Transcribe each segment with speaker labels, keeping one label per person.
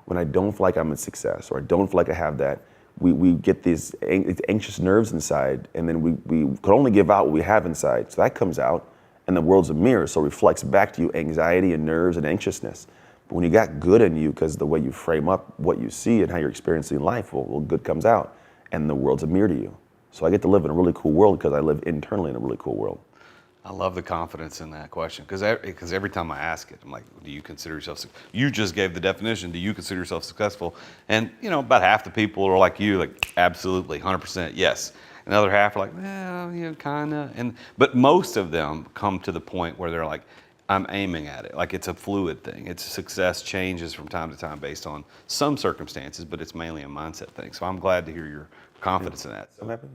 Speaker 1: when I don't feel like I'm a success, or I don't feel like I have that, we get these anxious nerves inside, and then we could only give out what we have inside. So that comes out, and the world's a mirror, so it reflects back to you anxiety and nerves and anxiousness. But when you got good in you, because the way you frame up what you see and how you're experiencing life, well, good comes out, and the world's a mirror to you. So I get to live in a really cool world because I live internally in a really cool world.
Speaker 2: I love the confidence in that question, because every time I ask it, I'm like, do you consider yourself, you just gave the definition, do you consider yourself successful? And about half the people are like you, like absolutely, 100% yes. And the other half are like, well, kind of. But most of them come to the point where they're like, I'm aiming at it. Like, it's a fluid thing. It's success changes from time to time based on some circumstances, but it's mainly a mindset thing. So I'm glad to hear your confidence in that.
Speaker 1: So happy.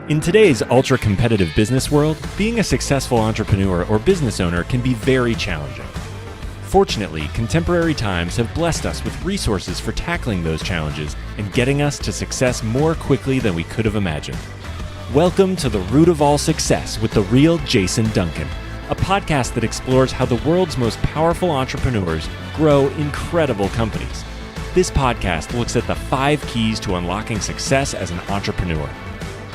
Speaker 3: In today's ultra-competitive business world, being a successful entrepreneur or business owner can be very challenging. Fortunately, contemporary times have blessed us with resources for tackling those challenges and getting us to success more quickly than we could have imagined. Welcome to The Root of All Success with the Real Jason Duncan, a podcast that explores how the world's most powerful entrepreneurs grow incredible companies. This podcast looks at the 5 keys to unlocking success as an entrepreneur.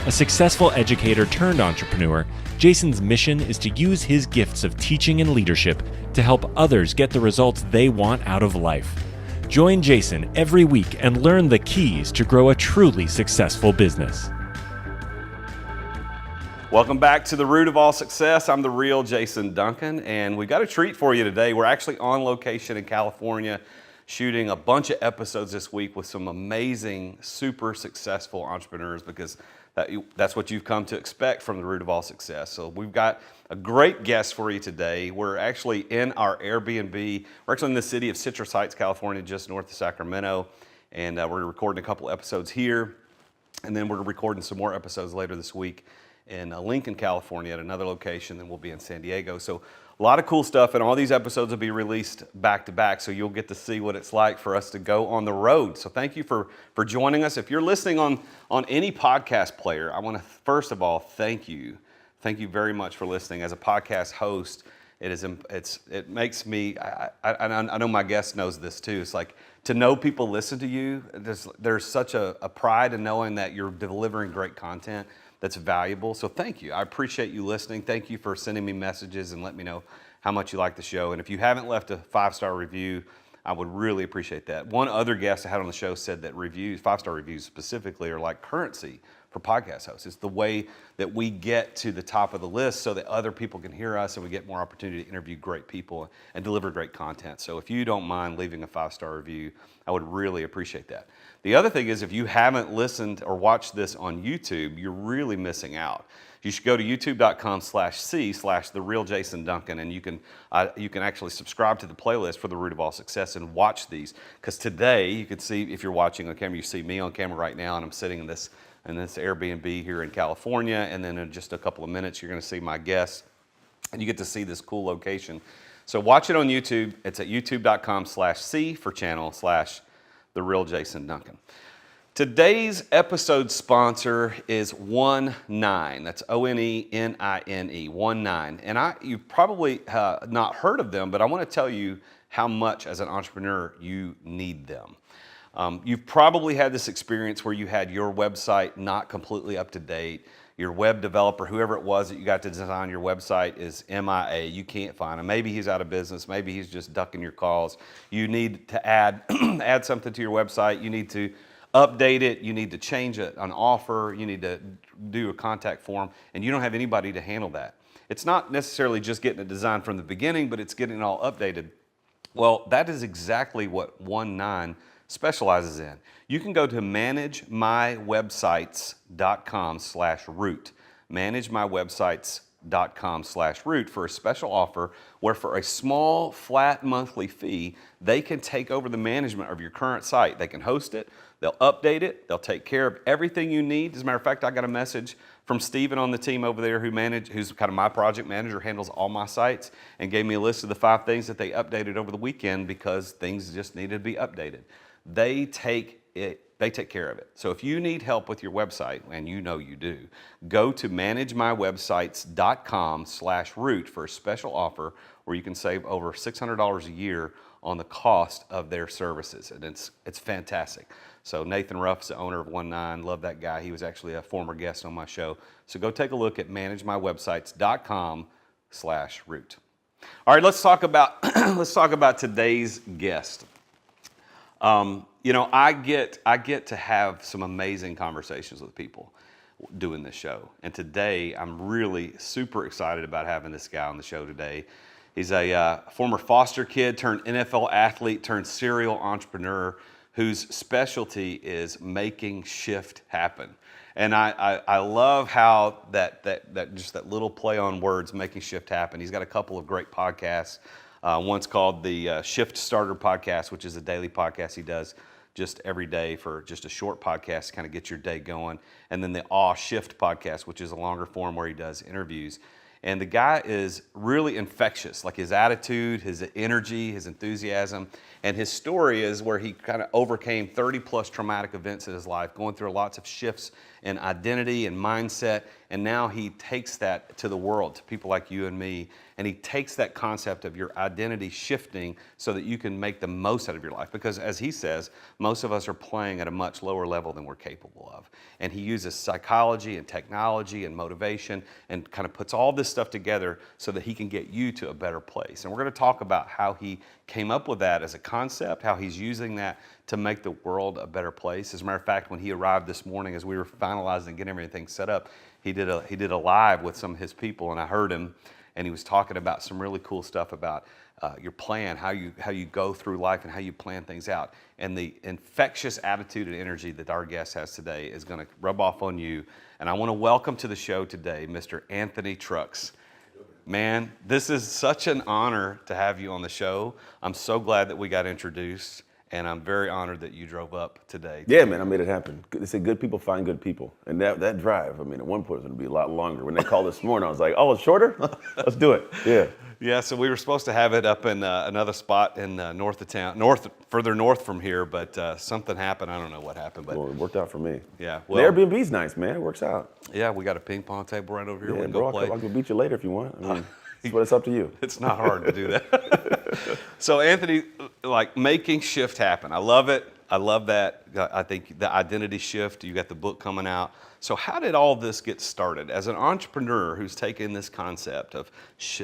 Speaker 3: A successful educator turned entrepreneur, Jason's mission is to use his gifts of teaching and leadership to help others get the results they want out of life. Join Jason every week and learn the keys to grow a truly successful business.
Speaker 2: Welcome back to The Root of All Success. I'm the Real Jason Duncan, and we got a treat for you today. We're actually on location in California, shooting a bunch of episodes this week with some amazing, super successful entrepreneurs, because that's what you've come to expect from The Root of All Success. So we've got a great guest for you today. We're actually in our Airbnb. We're actually in the city of Citrus Heights, California, just north of Sacramento. And we're recording a couple episodes here. And then we're recording some more episodes later this week in Lincoln, California at another location. Then we'll be in San Diego. So a lot of cool stuff, and all these episodes will be released back to back, so you'll get to see what it's like for us to go on the road. So thank you for joining us. If you're listening on any podcast player, I want to first of all thank you. Thank you very much for listening. As a podcast host, it makes me. I know my guest knows this too. It's like to know people listen to you. There's such a pride in knowing that you're delivering great content that's valuable. So thank you. I appreciate you listening. Thank you for sending me messages and let me know how much you like the show. And if you haven't left a 5-star review, I would really appreciate that. One other guest I had on the show said that 5-star reviews specifically, are like currency for podcast hosts. It's the way that we get to the top of the list so that other people can hear us and we get more opportunity to interview great people and deliver great content. So if you don't mind leaving a 5-star review, I would really appreciate that. The other thing is, if you haven't listened or watched this on YouTube, you're really missing out. You should go to youtube.com/the Real Jason Duncan, and you can actually subscribe to the playlist for The Root of All Success and watch these. Because today, you can see, if you're watching on camera, you see me on camera right now, and I'm sitting in this Airbnb here in California, and then in just a couple of minutes, you're going to see my guest, and you get to see this cool location. So watch it on YouTube. It's at youtube.com/C for channel /The Real Jason Duncan. Today's episode sponsor is 19. That's ONENINE, 19. And you've probably not heard of them, but I want to tell you how much as an entrepreneur you need them. You've probably had this experience where you had your website not completely up to date. Your web developer, whoever it was that you got to design your website, is MIA. You can't find him. Maybe he's out of business. Maybe he's just ducking your calls. You need to add something to your website. You need to update it. You need to change an offer. You need to do a contact form, and you don't have anybody to handle that. It's not necessarily just getting it designed from the beginning, but it's getting it all updated. Well, that is exactly what 19 specializes in. You can go to managemywebsites.com/root, managemywebsites.com/root for a special offer where, for a small flat monthly fee, they can take over the management of your current site. They can host it, they'll update it, they'll take care of everything you need. As a matter of fact, I got a message from Steven on the team over there who's kind of my project manager, handles all my sites, and gave me a list of the 5 things that they updated over the weekend because things just needed to be updated. They take they take care of it. So if you need help with your website, and you know you do, go to managemywebsites.com/root for a special offer where you can save over $600 a year on the cost of their services, and it's fantastic. So Nathan Ruff is the owner of 19, love that guy. He was actually a former guest on my show. So go take a look at managemywebsites.com/root. All right, let's talk about today's guest. I get to have some amazing conversations with people doing this show. And today, I'm really super excited about having this guy on the show today. He's a former foster kid turned NFL athlete turned serial entrepreneur whose specialty is making shift happen. And I love how that just that little play on words, making shift happen. He's got a couple of great podcasts. One's called the Shift Starter Podcast, which is a daily podcast he does just every day for just a short podcast to kind of get your day going. And then the Awe Shift Podcast, which is a longer form where he does interviews. And the guy is really infectious, like his attitude, his energy, his enthusiasm. And his story is where he kind of overcame 30 plus traumatic events in his life, going through lots of shifts in identity and mindset. And now he takes that to the world, to people like you and me. And he takes that concept of your identity shifting so that you can make the most out of your life. Because as he says, most of us are playing at a much lower level than we're capable of. And he uses psychology and technology and motivation and kind of puts all this stuff together so that he can get you to a better place. And we're going to talk about how he came up with that as a concept, how he's using that to make the world a better place. As a matter of fact, when he arrived this morning, as we were finalizing and getting everything set up, he did a live with some of his people, and I heard him, and he was talking about some really cool stuff about your plan, how you go through life and how you plan things out. And the infectious attitude and energy that our guest has today is going to rub off on you. And I want to welcome to the show today, Mr. Anthony Trucks. Man, this is such an honor to have you on the show. I'm so glad that we got introduced, and I'm very honored that you drove up today.
Speaker 1: Yeah, man, I made it happen. They say good people find good people. And that drive, I mean, at one point it was going to be a lot longer. When they called this morning, I was like, oh, it's shorter? Let's do it. Yeah.
Speaker 2: Yeah, so we were supposed to have it up in another spot in north of town, further north from here, but something happened. I don't know what happened, but
Speaker 1: Well, it worked out for me.
Speaker 2: yeah.
Speaker 1: The Airbnb's nice, man. It works out.
Speaker 2: Yeah, we got a ping pong table right over here.
Speaker 1: Yeah,
Speaker 2: We can
Speaker 1: bro,
Speaker 2: go play.
Speaker 1: I can beat you later if you want. I mean, it's up to you.
Speaker 2: It's not hard to do that. So Anthony, like making shift happen. I love it. I love that. I think the identity shift, you got the book coming out. So how did all this get started? As an entrepreneur who's taken this concept of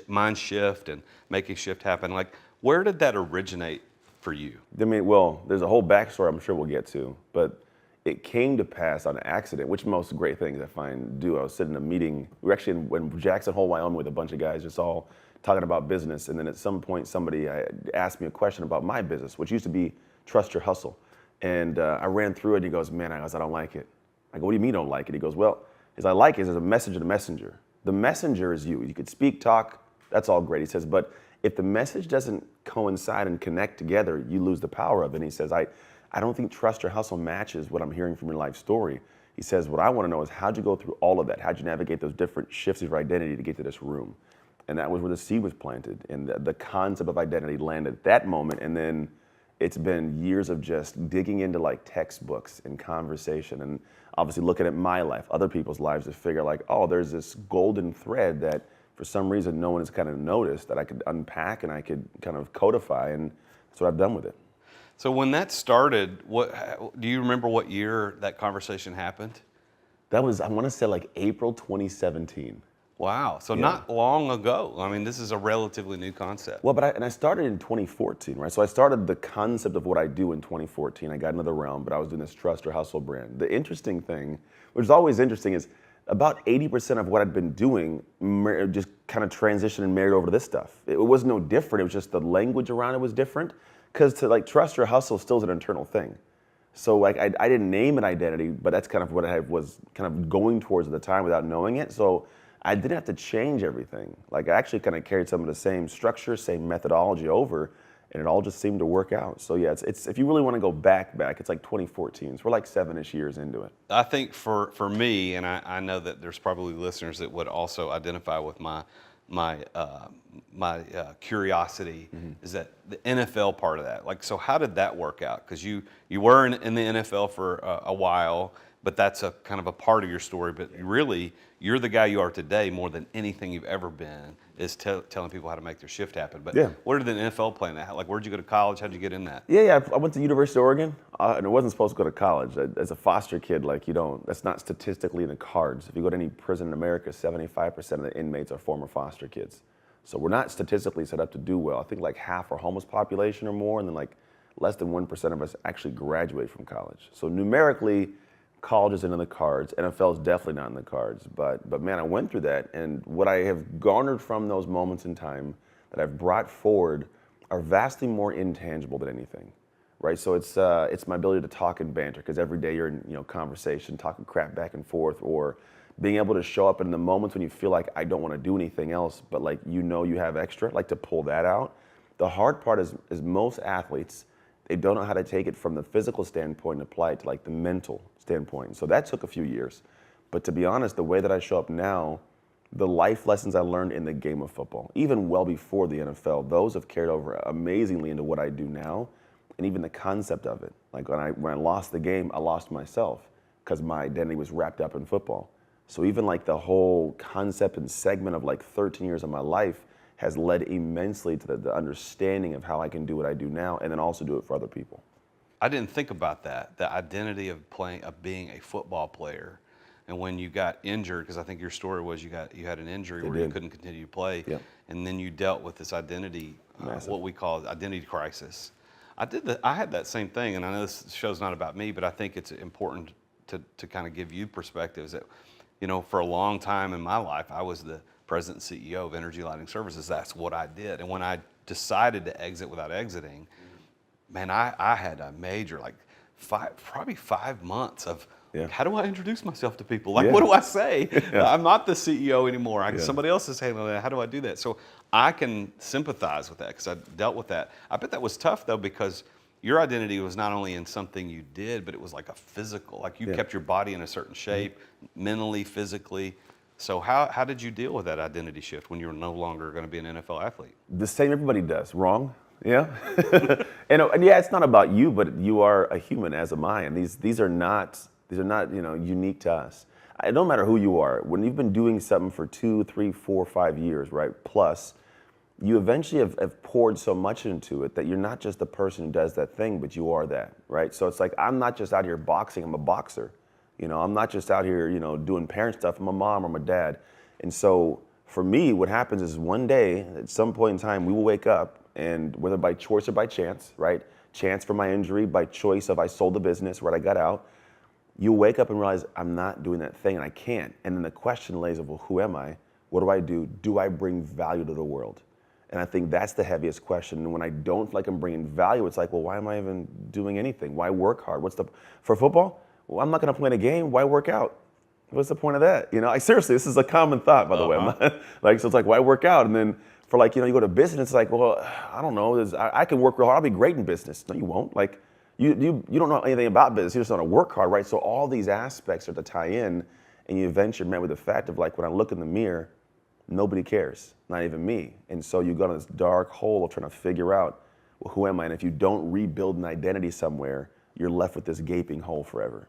Speaker 2: mind shift and making shift happen, like where did that originate for you?
Speaker 1: I mean, well, there's a whole backstory I'm sure we'll get to, but it came to pass on accident, which most great things I find do. I was sitting in a meeting. We were actually in Jackson Hole, Wyoming with a bunch of guys just all talking about business. And then at some point, somebody asked me a question about my business, which used to be Trust Your Hustle. And I ran through it and he goes, man, I don't like it. I go, what do you mean you don't like it? He goes, well, as I like it, there's a message and a messenger. The messenger is you. You could speak, talk, that's all great. He says, but if the message doesn't coincide and connect together, you lose the power of it. And he says, I don't think Trust Your Hustle matches what I'm hearing from your life story. He says, what I want to know is how'd you go through all of that? How'd you navigate those different shifts of your identity to get to this room? And that was where the seed was planted. And the concept of identity landed at that moment. And then it's been years of just digging into like textbooks and conversation and obviously looking at my life, other people's lives to figure like, oh, there's this golden thread that for some reason no one has kind of noticed that I could unpack and I could kind of codify, and that's what I've done with it.
Speaker 2: So when that started, do you remember what year that conversation happened?
Speaker 1: That was, I want to say like April 2017.
Speaker 2: Wow, so not long ago. I mean, this is a relatively new concept.
Speaker 1: Well, but I started in 2014, right? So I started the concept of what I do in 2014. I got into the realm, but I was doing this Trust or Hustle brand. The interesting thing, which is always interesting, is about 80% of what I'd been doing just kind of transitioned and married over to this stuff. It was no different. It was just the language around it was different. Because to like Trust or Hustle still is an internal thing. So like I didn't name an identity, but that's kind of what I was kind of going towards at the time without knowing it. So I didn't have to change everything. Like I actually kind of carried some of the same structure, same methodology over, and it all just seemed to work out. So yeah, it's if you really want to go back, it's like 2014. So we're like 7-ish years into it.
Speaker 2: I think for me, and I know that there's probably listeners that would also identify with my curiosity is that the NFL part of that. Like, so how did that work out? Because you were in the NFL for a while, but that's a kind of a part of your story. But really, you're the guy you are today more than anything you've ever been is telling people how to make their shift happen. But where did the NFL play in that? Like, where'd you go to college? How'd you get in that?
Speaker 1: Yeah, I went to University of Oregon, and I wasn't supposed to go to college. As a foster kid, like, that's not statistically in the cards. If you go to any prison in America, 75% of the inmates are former foster kids. So we're not statistically set up to do well. I think like half our homeless population or more, and then like less than 1% of us actually graduate from college. So numerically, college isn't in the cards. NFL is definitely not in the cards. But man, I went through that, and what I have garnered from those moments in time that I've brought forward are vastly more intangible than anything, right? So it's my ability to talk and banter, because every day you're in conversation, talking crap back and forth, or being able to show up in the moments when you feel like I don't want to do anything else, but like you have extra, like to pull that out. The hard part is most athletes, they don't know how to take it from the physical standpoint and apply it to like the mental standpoint. So that took a few years. But to be honest, the way that I show up now, the life lessons I learned in the game of football, even well before the NFL, those have carried over amazingly into what I do now, and even the concept of it. Like when I lost the game, I lost myself because my identity was wrapped up in football. So even like the whole concept and segment of like 13 years of my life has led immensely to the understanding of how I can do what I do now, and then also do it for other people.
Speaker 2: I didn't think about that, the identity of being a football player. And when you got injured, because I think your story was you had an injury where you couldn't continue to play, and then you dealt with this identity, what we call identity crisis. I had that same thing, and I know this show's not about me, but I think it's important to kind of give you perspectives that, for a long time in my life, I was the president and CEO of Energy Lighting Services. That's what I did. And when I decided to exit without exiting, man, I had a major, probably 5 months of, how do I introduce myself to people? Like, what do I say? I'm not the CEO anymore. Somebody else is handling that. How do I do that? So I can sympathize with that because I dealt with that. I bet that was tough, though, because your identity was not only in something you did, but it was like a physical, like you kept your body in a certain shape, mentally, physically. So how did you deal with that identity shift when you were no longer going to be an NFL athlete?
Speaker 1: The same everybody does, wrong? Yeah. and it's not about you, but you are a human, as am I. And these are not unique to us. It don't matter who you are. When you've been doing something for 2, 3, 4, 5 years, right, plus, you eventually have poured so much into it that you're not just the person who does that thing, but you are that, right? So it's like, I'm not just out here boxing, I'm a boxer. I'm not just out here, doing parent stuff, I'm a mom or I'm a dad. And so for me, what happens is one day, at some point in time, we will wake up, and whether by choice or by chance, right? Chance for my injury, by choice of I sold the business, right, I got out. You wake up and realize I'm not doing that thing and I can't. And then the question lays of, well, who am I? What do I do? Do I bring value to the world? And I think that's the heaviest question. And when I don't feel like I'm bringing value, it's like, well, why am I even doing anything? Why work hard? For football? Well, I'm not going to play in a game. Why work out? What's the point of that? Seriously, this is a common thought, by the way. So it's like, why work out? And then for you go to business, it's like, well, I don't know. I can work real hard. I'll be great in business. No, you won't. Like, you don't know anything about business. You just know how to work hard, right? So all these aspects are to tie in, and you eventually met with the fact of when I look in the mirror, nobody cares, not even me. And so you go down this dark hole of trying to figure out, well, who am I? And if you don't rebuild an identity somewhere, you're left with this gaping hole forever.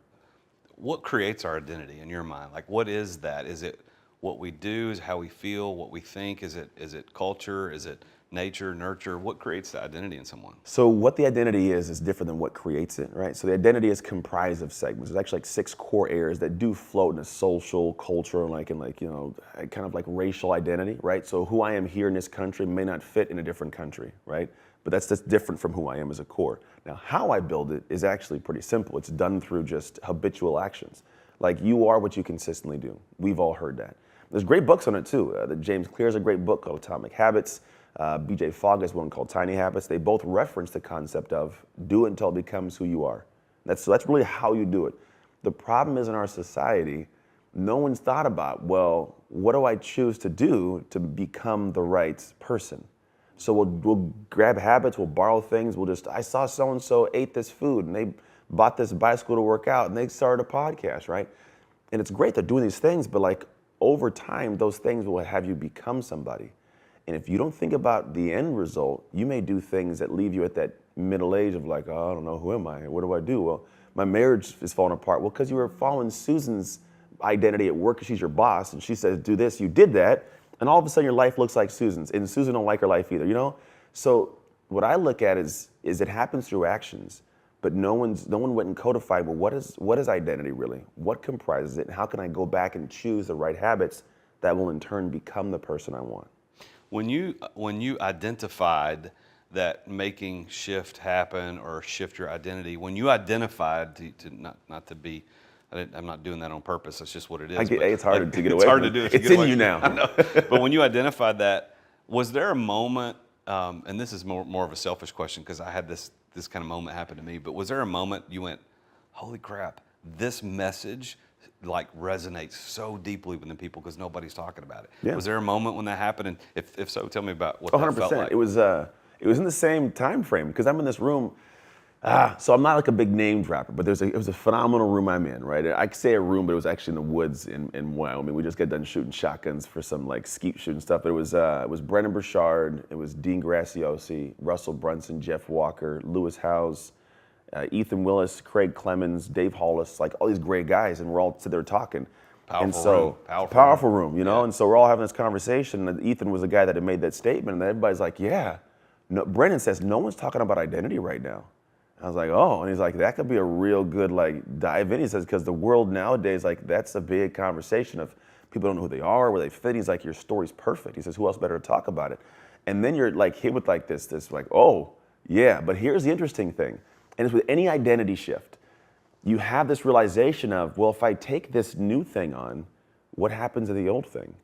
Speaker 2: What creates our identity in your mind? Like, what is that? Is it what we do? Is it how we feel? What we think? Is it culture? Is it nature, nurture? What creates the identity in someone?
Speaker 1: So what the identity is different than what creates it, right? So the identity is comprised of segments. There's actually 6 core areas that do float in a social, culture, kind of like racial identity, right? So who I am here in this country may not fit in a different country, right? But that's just different from who I am as a core. Now, how I build it is actually pretty simple. It's done through just habitual actions. Like, you are what you consistently do. We've all heard that. There's great books on it too. James Clear has a great book called Atomic Habits. BJ Fogg has one called Tiny Habits. They both reference the concept of do it until it becomes who you are. That's really how you do it. The problem is in our society, no one's thought about, well, what do I choose to do to become the right person? So we'll grab habits, we'll borrow things, I saw so-and-so ate this food and they bought this bicycle to work out and they started a podcast, right? And it's great they're doing these things, but over time, those things will have you become somebody. And if you don't think about the end result, you may do things that leave you at that middle age of like, oh, I don't know, who am I? What do I do? Well, my marriage is falling apart. Well, because you were following Susan's identity at work, because she's your boss, and she says, do this, you did that, and all of a sudden your life looks like Susan's, and Susan don't like her life either, you know? So what I look at is it happens through actions, but no one went and codified, well, what is identity really? What comprises it, and how can I go back and choose the right habits that will in turn become the person I want?
Speaker 2: When you identified that making shift happen or shift your identity, when you identified to not to be, I'm not doing that on purpose. That's just what it is.
Speaker 1: It's hard to get away.
Speaker 2: It's hard to do.
Speaker 1: It's in you now.
Speaker 2: I know. But when you identified that, was there a moment? And this is more of a selfish question because I had this kind of moment happen to me. But was there a moment you went, "Holy crap! This message like resonates so deeply with the people because nobody's talking about it."
Speaker 1: Yeah.
Speaker 2: Was there a moment when that happened? And if so, tell me about what that felt like.
Speaker 1: It was in the same time frame because I'm in this room. So I'm not like a big name dropper, but it was a phenomenal room I'm in, right? I could say a room, but it was actually in the woods in Wyoming. We just got done shooting shotguns for some like skeet shooting stuff. But it was Brendan Burchard, it was Dean Graciosi, Russell Brunson, Jeff Walker, Lewis Howes, Ethan Willis, Craig Clemens, Dave Hollis, like all these great guys, and we're all sitting there talking. Powerful room, you know?
Speaker 2: Yeah.
Speaker 1: And so we're all having this conversation, and Ethan was the guy that had made that statement, and everybody's like, yeah. No, Brendan says, no one's talking about identity right now. I was like, oh, and he's like, that could be a real good like dive in. He says, because the world nowadays, like that's a big conversation of people don't know who they are, where they fit. He's like, your story's perfect. He says, who else better to talk about it? And then you're like hit with like this like, oh, yeah, but here's the interesting thing. And it's with any identity shift, you have this realization of, well, if I take this new thing on, what happens to the old thing?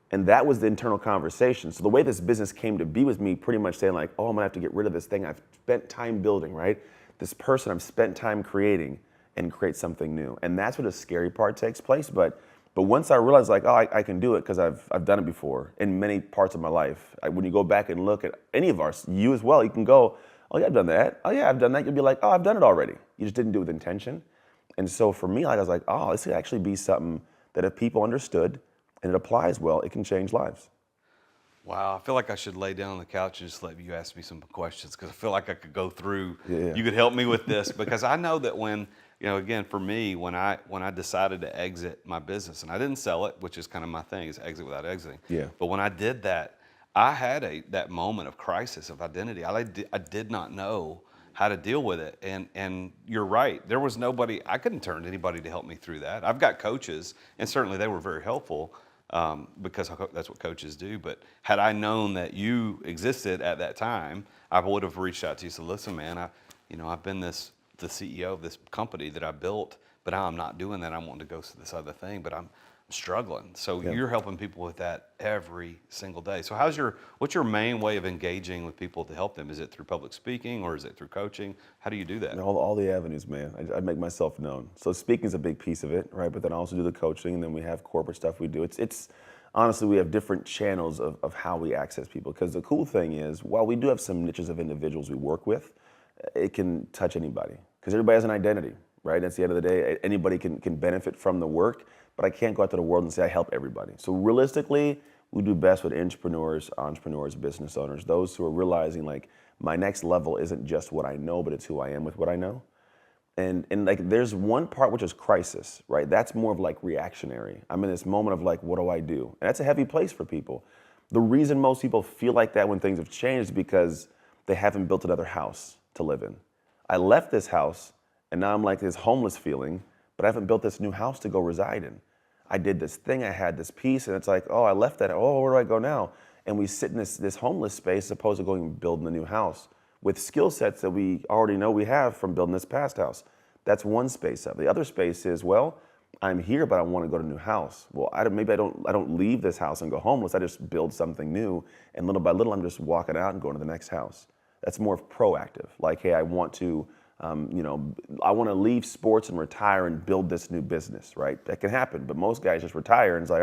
Speaker 1: And that was the internal conversation. So the way this business came to be was me pretty much saying like, oh, I'm gonna have to get rid of this thing I've spent time building, right? This person I've spent time creating and create something new. And that's where the scary part takes place. But once I realized like, oh, I can do it because I've done it before in many parts of my life. When you go back and look at any of ours, you as well, you can go, oh yeah, I've done that. Oh yeah, I've done that. You'll be like, oh, I've done it already. You just didn't do it with intention. And so for me, like, I was like, oh, this could actually be something that if people understood and it applies well, it can change lives.
Speaker 2: Wow, I feel like I should lay down on the couch and just let you ask me some questions because I feel like I could go through.
Speaker 1: Yeah.
Speaker 2: You could help me with this because I know that when, again, for me, when I decided to exit my business, and I didn't sell it, which is kind of my thing, is exit without exiting.
Speaker 1: Yeah.
Speaker 2: But when I did that, I had that moment of crisis of identity. I did not know how to deal with it. And you're right, there was nobody, I couldn't turn to anybody to help me through that. I've got coaches, and certainly they were very helpful. Because that's what coaches do. But had I known that you existed at that time, I would have reached out to you and said, listen, man, I've been the CEO of this company that I built, but now I'm not doing that. I want to go to this other thing, but I'm struggling. So
Speaker 1: Yeah.
Speaker 2: You're helping people with that every single day. So what's your main way of engaging with people to help them? Is it through public speaking or is it through coaching? How do you do that?
Speaker 1: All the avenues, man. I make myself known. So speaking is a big piece of it, right? But then I also do the coaching, and then we have corporate stuff we do. It's honestly, we have different channels of how we access people. Because the cool thing is, while we do have some niches of individuals we work with, it can touch anybody. Because everybody has an identity, right? At the end of the day, anybody can benefit from the work, but I can't go out to the world and say I help everybody. So realistically, we do best with entrepreneurs, business owners, those who are realizing like my next level isn't just what I know, but it's who I am with what I know. And like there's one part which is crisis, right? That's more of like reactionary. I'm in this moment of like, what do I do? And that's a heavy place for people. The reason most people feel like that when things have changed is because they haven't built another house to live in. I left this house and now I'm like this homeless feeling, but I haven't built this new house to go reside in. I did this thing, I had this piece, and it's like, oh, I left that, oh, where do I go now? And we sit in this homeless space as opposed to going and building a new house with skill sets that we already know we have from building this past house. That's one space of it. The other space is, well, I'm here, but I want to go to a new house. Well, maybe I don't leave this house and go homeless. I just build something new, and little by little, I'm just walking out and going to the next house. That's more proactive. Like, hey, I want to, I want to leave sports and retire and build this new business, right? That can happen, but most guys just retire and it's like,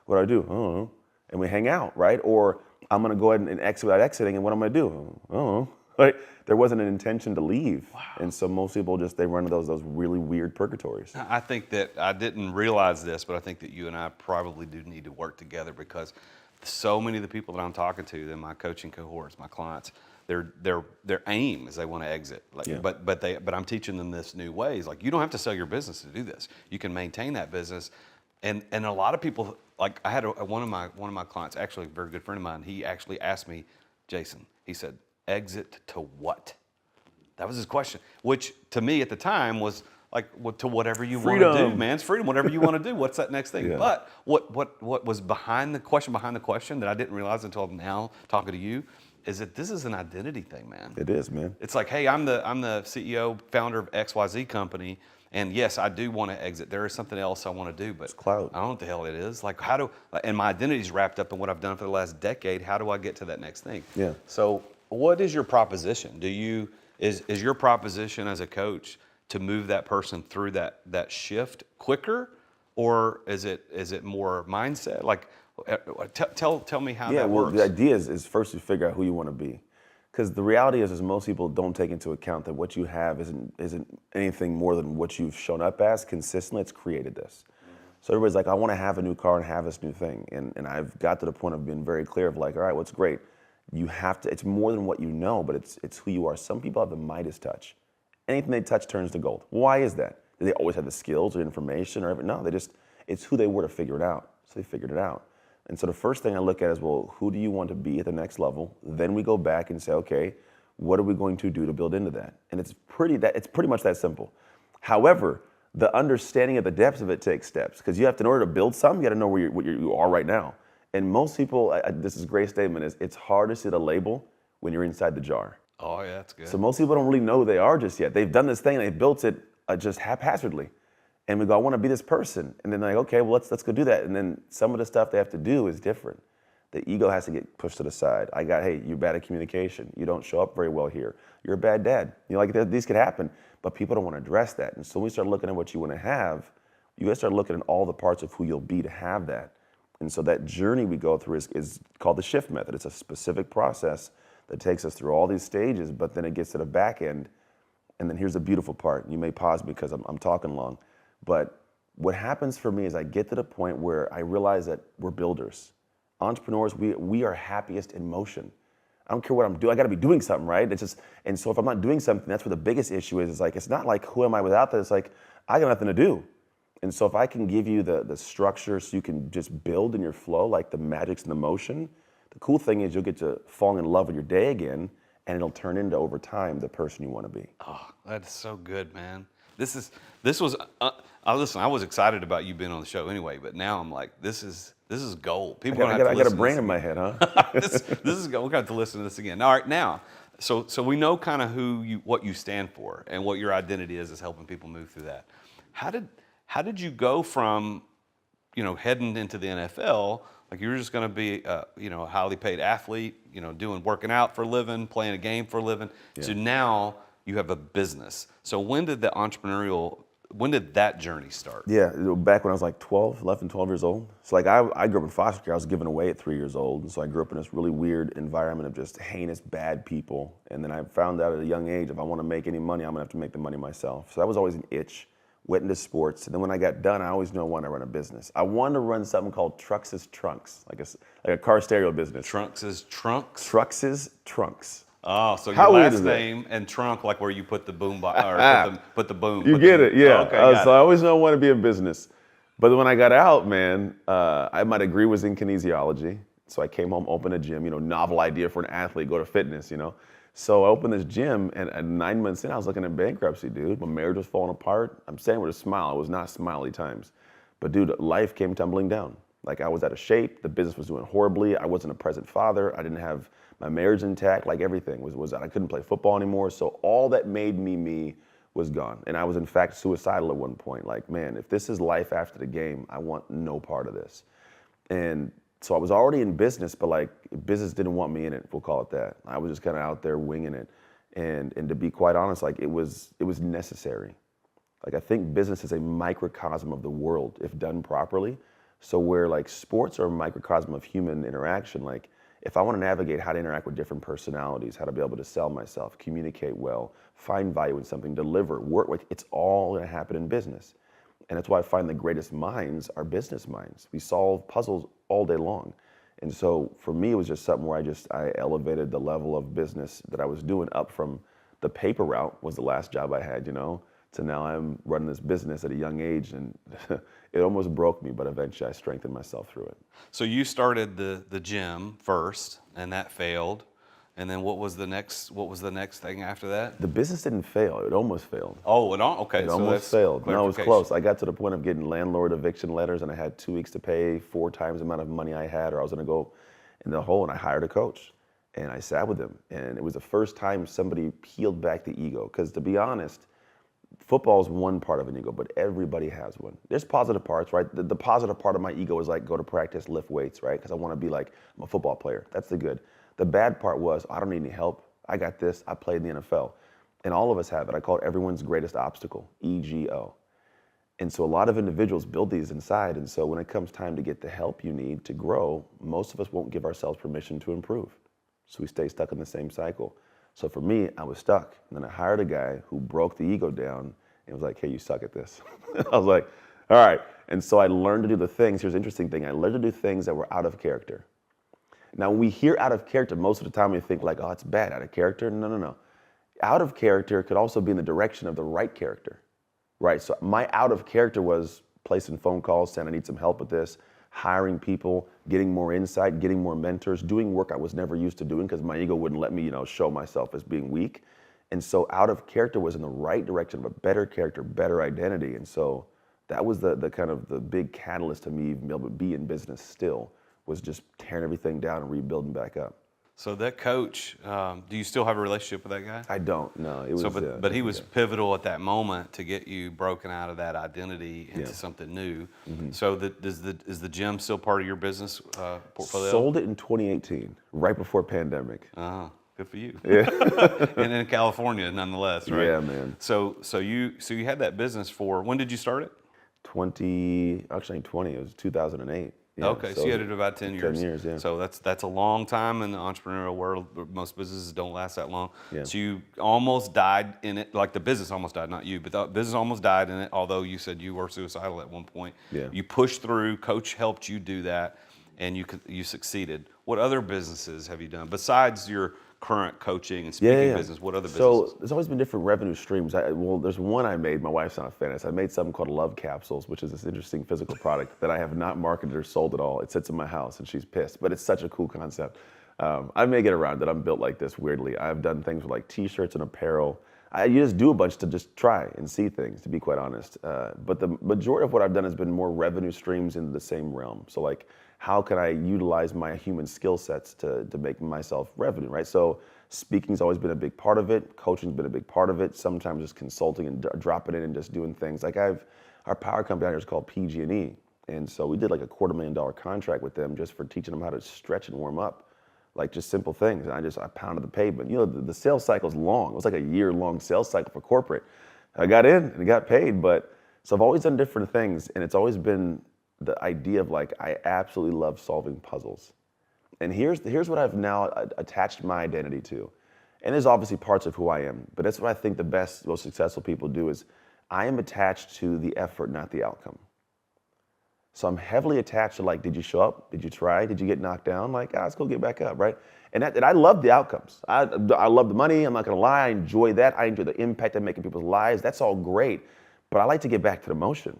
Speaker 1: what do I do? I don't know. And we hang out, right? Or I'm going to go ahead and exit without exiting, and what am I going to do? I don't know. Like there wasn't an intention to leave. Wow. And so most people just, they run into those really weird purgatories.
Speaker 2: I think that I didn't realize this, but I think that you and I probably do need to work together, because so many of the people that I'm talking to in my coaching cohorts, my clients, their aim is they want to exit. Like,
Speaker 1: Yeah.
Speaker 2: but I'm teaching them this new ways. Like, you don't have to sell your business to do this. You can maintain that business. And a lot of people, like I had one of my clients, actually a very good friend of mine, he actually asked me, Jason, he said, exit to what? That was his question, which to me at the time was like, to whatever you want to do, man. It's freedom, whatever you want to do. What's that next thing?
Speaker 1: Yeah.
Speaker 2: But what was behind the question that I didn't realize until now talking to you is that this is an identity thing, man.
Speaker 1: It is, man.
Speaker 2: It's like, hey, I'm the CEO, founder of XYZ company, and yes, I do want to exit. There is something else I want to do, but
Speaker 1: It's clout.
Speaker 2: I don't know what the hell it is. Like, and my identity's wrapped up in what I've done for the last decade. How do I get to that next thing?
Speaker 1: Yeah.
Speaker 2: So what is your proposition? Is your proposition as a coach to move that person through that shift quicker, or is it more mindset? Like, tell me how that works.
Speaker 1: The idea is first you figure out who you want to be. Because the reality is most people don't take into account that what you have isn't anything more than what you've shown up as consistently. It's created this. So everybody's like, I want to have a new car and have this new thing. And I've got to the point of being very clear of like, all right, what's great. You have to, it's more than what you know, but it's who you are. Some people have the Midas touch. Anything they touch turns to gold. Why is that? Do they always have the skills or information or everything? No, it's who they were to figure it out. So they figured it out. And so the first thing I look at is, well, who do you want to be at the next level? Then we go back and say, okay, what are we going to do to build into that? And it's pretty much that simple. However, the understanding of the depths of it takes steps, because you have to, in order to build something, you got to know what you are right now. And most people, this is a great statement, is it's hard to see the label when you're inside the jar.
Speaker 2: Oh yeah, that's good.
Speaker 1: So most people don't really know who they are just yet. They've done this thing and they've built it just haphazardly. And we go, I want to be this person. And then they're like, okay, well, let's go do that. And then some of the stuff they have to do is different. The ego has to get pushed to the side. Hey, you're bad at communication. You don't show up very well here. You're a bad dad. These could happen, but people don't want to address that. And so when we start looking at what you want to have, you got to start looking at all the parts of who you'll be to have that. And so that journey we go through is called the shift method. It's a specific process that takes us through all these stages, but then it gets to the back end. And then here's the beautiful part. You may pause because I'm talking long. But what happens for me is I get to the point where I realize that we're builders. Entrepreneurs, we are happiest in motion. I don't care what I'm doing. I got to be doing something, right? And so if I'm not doing something, that's where the biggest issue is. It's like, it's not like, who am I without that? It's like, I got nothing to do. And so if I can give you the structure so you can just build in your flow, like the magic's in the motion, the cool thing is you'll get to fall in love with your day again, and it'll turn into, over time, the person you want to be.
Speaker 2: Oh, that's so good, man. Listen, I was excited about you being on the show anyway, but now I'm like, this is gold. People
Speaker 1: I got a brain in my head, huh?
Speaker 2: this is gold. We're going to have to listen to this again. All right, now, so we know kind of what you stand for and what your identity is helping people move through that. How did you go from, heading into the NFL, like you were just going to be, a highly paid athlete, working out for a living, playing a game for a living, to now you have a business. So when did that journey start?
Speaker 1: Yeah, back when I was like 11, 12 years old. So like I grew up in foster care. I was given away at 3 years old. And so I grew up in this really weird environment of just heinous, bad people. And then I found out at a young age, if I want to make any money, I'm going to have to make the money myself. So that was always an itch. Went into sports. And then when I got done, I always knew I wanted to run a business. I wanted to run something called Trucks' Trunks, like a car stereo business.
Speaker 2: Trucks' Trunks?
Speaker 1: Trucks' Trunks.
Speaker 2: Oh, so your last name and trunk, like where you put the boom or put the boom.
Speaker 1: You get it, yeah.
Speaker 2: Okay,
Speaker 1: so I always know I want to be in business. But when I got out, man, my degree was in kinesiology. So I came home, opened a gym, novel idea for an athlete, go to fitness, So I opened this gym, and at 9 months in, I was looking at bankruptcy, dude. My marriage was falling apart. I'm saying with a smile, it was not smiley times. But dude, life came tumbling down. Like I was out of shape, the business was doing horribly, I wasn't a present father, I didn't have my marriage intact, like everything was I couldn't play football anymore. So all that made me was gone. And I was in fact suicidal at one point. Like, man, if this is life after the game, I want no part of this. And so I was already in business, but like business didn't want me in it, we'll call it that. I was just kind of out there winging it. And to be quite honest, like it was necessary. Like I think business is a microcosm of the world if done properly. So where like sports are a microcosm of human interaction, like if I want to navigate how to interact with different personalities, how to be able to sell myself, communicate well, find value in something, deliver, work with, it's all going to happen in business. And that's why I find the greatest minds are business minds. We solve puzzles all day long. And so for me, it was just something where I elevated the level of business that I was doing up from the paper route was the last job I had, to now I'm running this business at a young age, and it almost broke me, but eventually I strengthened myself through it.
Speaker 2: So you started the gym first, and that failed. And then what was the next thing after that?
Speaker 1: The business didn't fail. It almost failed.
Speaker 2: Oh, okay.
Speaker 1: It
Speaker 2: So
Speaker 1: almost
Speaker 2: that's
Speaker 1: failed. No, it was
Speaker 2: clarification.
Speaker 1: close. I got to the point of getting landlord eviction letters, and I had 2 weeks to pay 4 times the amount of money I had, or I was going to go in the hole. And I hired a coach, and I sat with him. And it was the first time somebody peeled back the ego. Because to be honest, football is one part of an ego, but everybody has one. There's positive parts, right? The positive part of my ego is like go to practice, lift weights, right? Because I want to be like, I'm a football player. That's the good. The bad part was I don't need any help. I got this. I played in the NFL. And all of us have it. I call it everyone's greatest obstacle, EGO. And so a lot of individuals build these inside. And so when it comes time to get the help you need to grow, most of us won't give ourselves permission to improve. So we stay stuck in the same cycle. So for me, I was stuck. And then I hired a guy who broke the ego down and was like, hey, you suck at this. I was like, all right. And so I learned to do the things. Here's the interesting thing. I learned to do things that were out of character. Now, when we hear out of character, most of the time we think like, oh, it's bad, out of character. No. Out of character could also be in the direction of the right character, right? So my out of character was placing phone calls, saying I need some help with this, hiring people, getting more insight, getting more mentors, doing work I was never used to doing because my ego wouldn't let me, show myself as being weak. And so out of character was in the right direction of a better character, better identity. And so that was the kind of the big catalyst to me being able to be in business still, was just tearing everything down and rebuilding back up.
Speaker 2: So that coach, do you still have a relationship with that guy?
Speaker 1: I don't, no. It was,
Speaker 2: but he was pivotal at that moment to get you broken out of that identity into
Speaker 1: Yeah.
Speaker 2: something new.
Speaker 1: Mm-hmm.
Speaker 2: So is the gym still part of your business portfolio?
Speaker 1: Sold it in 2018, right before pandemic.
Speaker 2: Good for you.
Speaker 1: Yeah.
Speaker 2: And in California, nonetheless, right?
Speaker 1: Yeah, man.
Speaker 2: So you had that business for, when did you start it?
Speaker 1: 20, it was 2008. Yeah,
Speaker 2: Okay, so you had it about 10 years.
Speaker 1: 10 years, yeah.
Speaker 2: So that's a long time in the entrepreneurial world. Most businesses don't last that long.
Speaker 1: Yeah.
Speaker 2: So you almost died in it, like the business almost died, not you, but the business almost died in it, although you said you were suicidal at one point.
Speaker 1: Yeah.
Speaker 2: You pushed through, coach helped you do that, and you succeeded. What other businesses have you done besides your current coaching and speaking business? What other businesses?
Speaker 1: So there's always been different revenue streams. There's one I made. My wife's not a fan of this. I made something called Love Capsules, which is this interesting physical product that I have not marketed or sold at all. It sits in my house, and she's pissed, but it's such a cool concept. I may get around it. I'm built like this weirdly. I've done things with like T-shirts and apparel. You just do a bunch to just try and see things, to be quite honest. But the majority of what I've done has been more revenue streams in the same realm. So like, how can I utilize my human skill sets to make myself revenue, right? So speaking's always been a big part of it. Coaching's been a big part of it. Sometimes just consulting and dropping in and just doing things. Like our power company out here is called PG&E. And so we did like a $250,000 contract with them just for teaching them how to stretch and warm up. Like just simple things. And I pounded the pavement. The sales cycle's long. It was like a year-long sales cycle for corporate. I got in and got paid, so I've always done different things, and it's always been the idea of like, I absolutely love solving puzzles. And here's what I've now attached my identity to. And there's obviously parts of who I am, but that's what I think the best, most successful people do is I am attached to the effort, not the outcome. So I'm heavily attached to like, did you show up? Did you try? Did you get knocked down? Like, let's go get back up, right? And I love the outcomes. I love the money. I'm not gonna lie. I enjoy that. I enjoy the impact I'm making people's lives. That's all great. But I like to get back to the motion.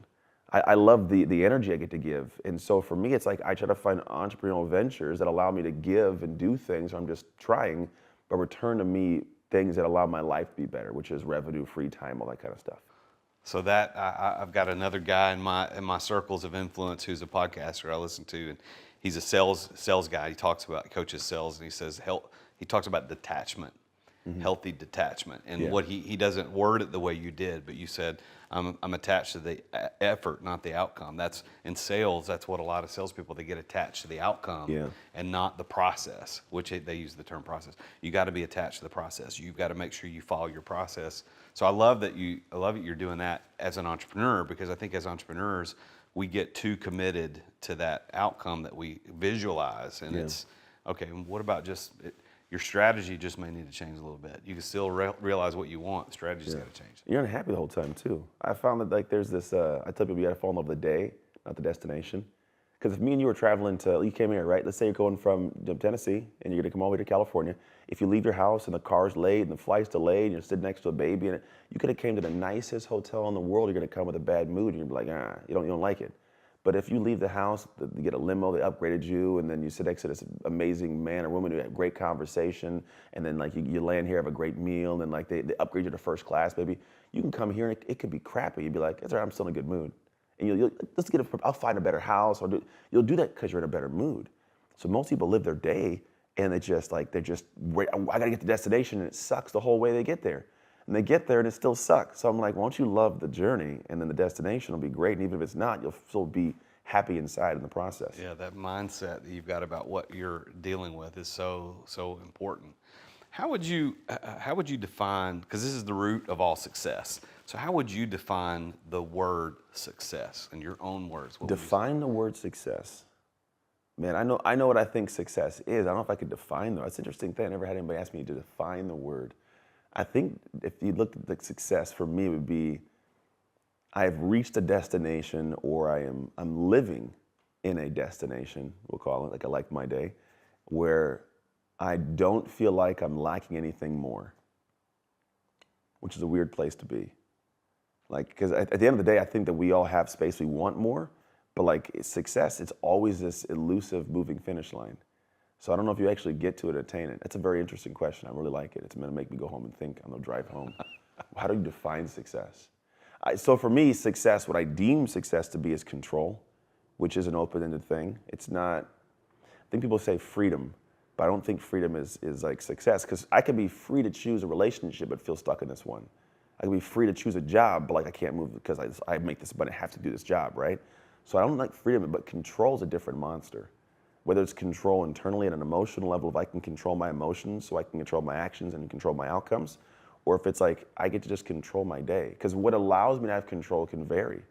Speaker 1: I love the energy I get to give. And so for me, it's like I try to find entrepreneurial ventures that allow me to give and do things where I'm just trying, but return to me things that allow my life to be better, which is revenue, free time, all that kind of stuff.
Speaker 2: So that I've got another guy in my circles of influence who's a podcaster I listen to, and he's a sales guy. He coaches sales, and he says he talks about detachment, healthy detachment, and what he doesn't word it the way you did, but you said I'm attached to the effort, not the outcome. That's in sales. That's what a lot of salespeople, they get attached to the outcome and not the process, which they use the term process. You got to be attached to the process. You've got to make sure you follow your process. So I love that you're doing that as an entrepreneur, because I think as entrepreneurs we get too committed to that outcome that we visualize, and Okay, and what about your strategy just may need to change a little bit. You can still realize what you want. The strategy's got to change.
Speaker 1: You're unhappy the whole time too. I found that like there's this, I tell people you gotta fall in love with the day, not the destination. Because if me and you were traveling you came here, right? Let's say you're going from Tennessee and you're gonna come all the way to California. If you leave your house and the car's late and the flight's delayed and you're sitting next to a baby and you could have came to the nicest hotel in the world, you're gonna come with a bad mood and you're like, you don't like it. But if you leave the house, you get a limo, they upgraded you, and then you sit next to this amazing man or woman who had great conversation, and then like you land here, have a great meal, and then like they upgrade you to first class, baby. You can come here and it could be crappy. You'd be like, it's all right, I'm still in a good mood. And I'll find a better house, you'll do that because you're in a better mood. So most people live their day and I gotta get to the destination and it sucks the whole way they get there. And they get there and it still sucks. So I'm like, why don't you love the journey and then the destination will be great. And even if it's not, you'll still be happy inside in the process.
Speaker 2: Yeah, that mindset that you've got about what you're dealing with is so important. How would you define, because this is the root of all success, so how would you define the word success in your own words?
Speaker 1: Define the word success. Man, I know what I think success is. I don't know if I could define though. That's an interesting thing. I never had anybody ask me to define the word. I think if you look at the success for me would be I've reached a destination or I'm living in a destination, we'll call it, like I like my day, where I don't feel like I'm lacking anything more, which is a weird place to be. Like, because at the end of the day, I think that we all have space, we want more, but like success, it's always this elusive moving finish line. So I don't know if you actually get to it and attain it. That's a very interesting question. I really like it. It's going to make me go home and think on the drive home. How do you define success? So for me, success, what I deem success to be is control, which is an open-ended thing. It's not, I think people say freedom, but I don't think freedom is like success, because I can be free to choose a relationship but feel stuck in this one. I can be free to choose a job, but like I can't move because I make this money, I have to do this job, right? So I don't like freedom, but control is a different monster. Whether it's control internally at an emotional level, if I can control my emotions so I can control my actions and control my outcomes, or if it's like I get to just control my day. Because what allows me to have control can vary.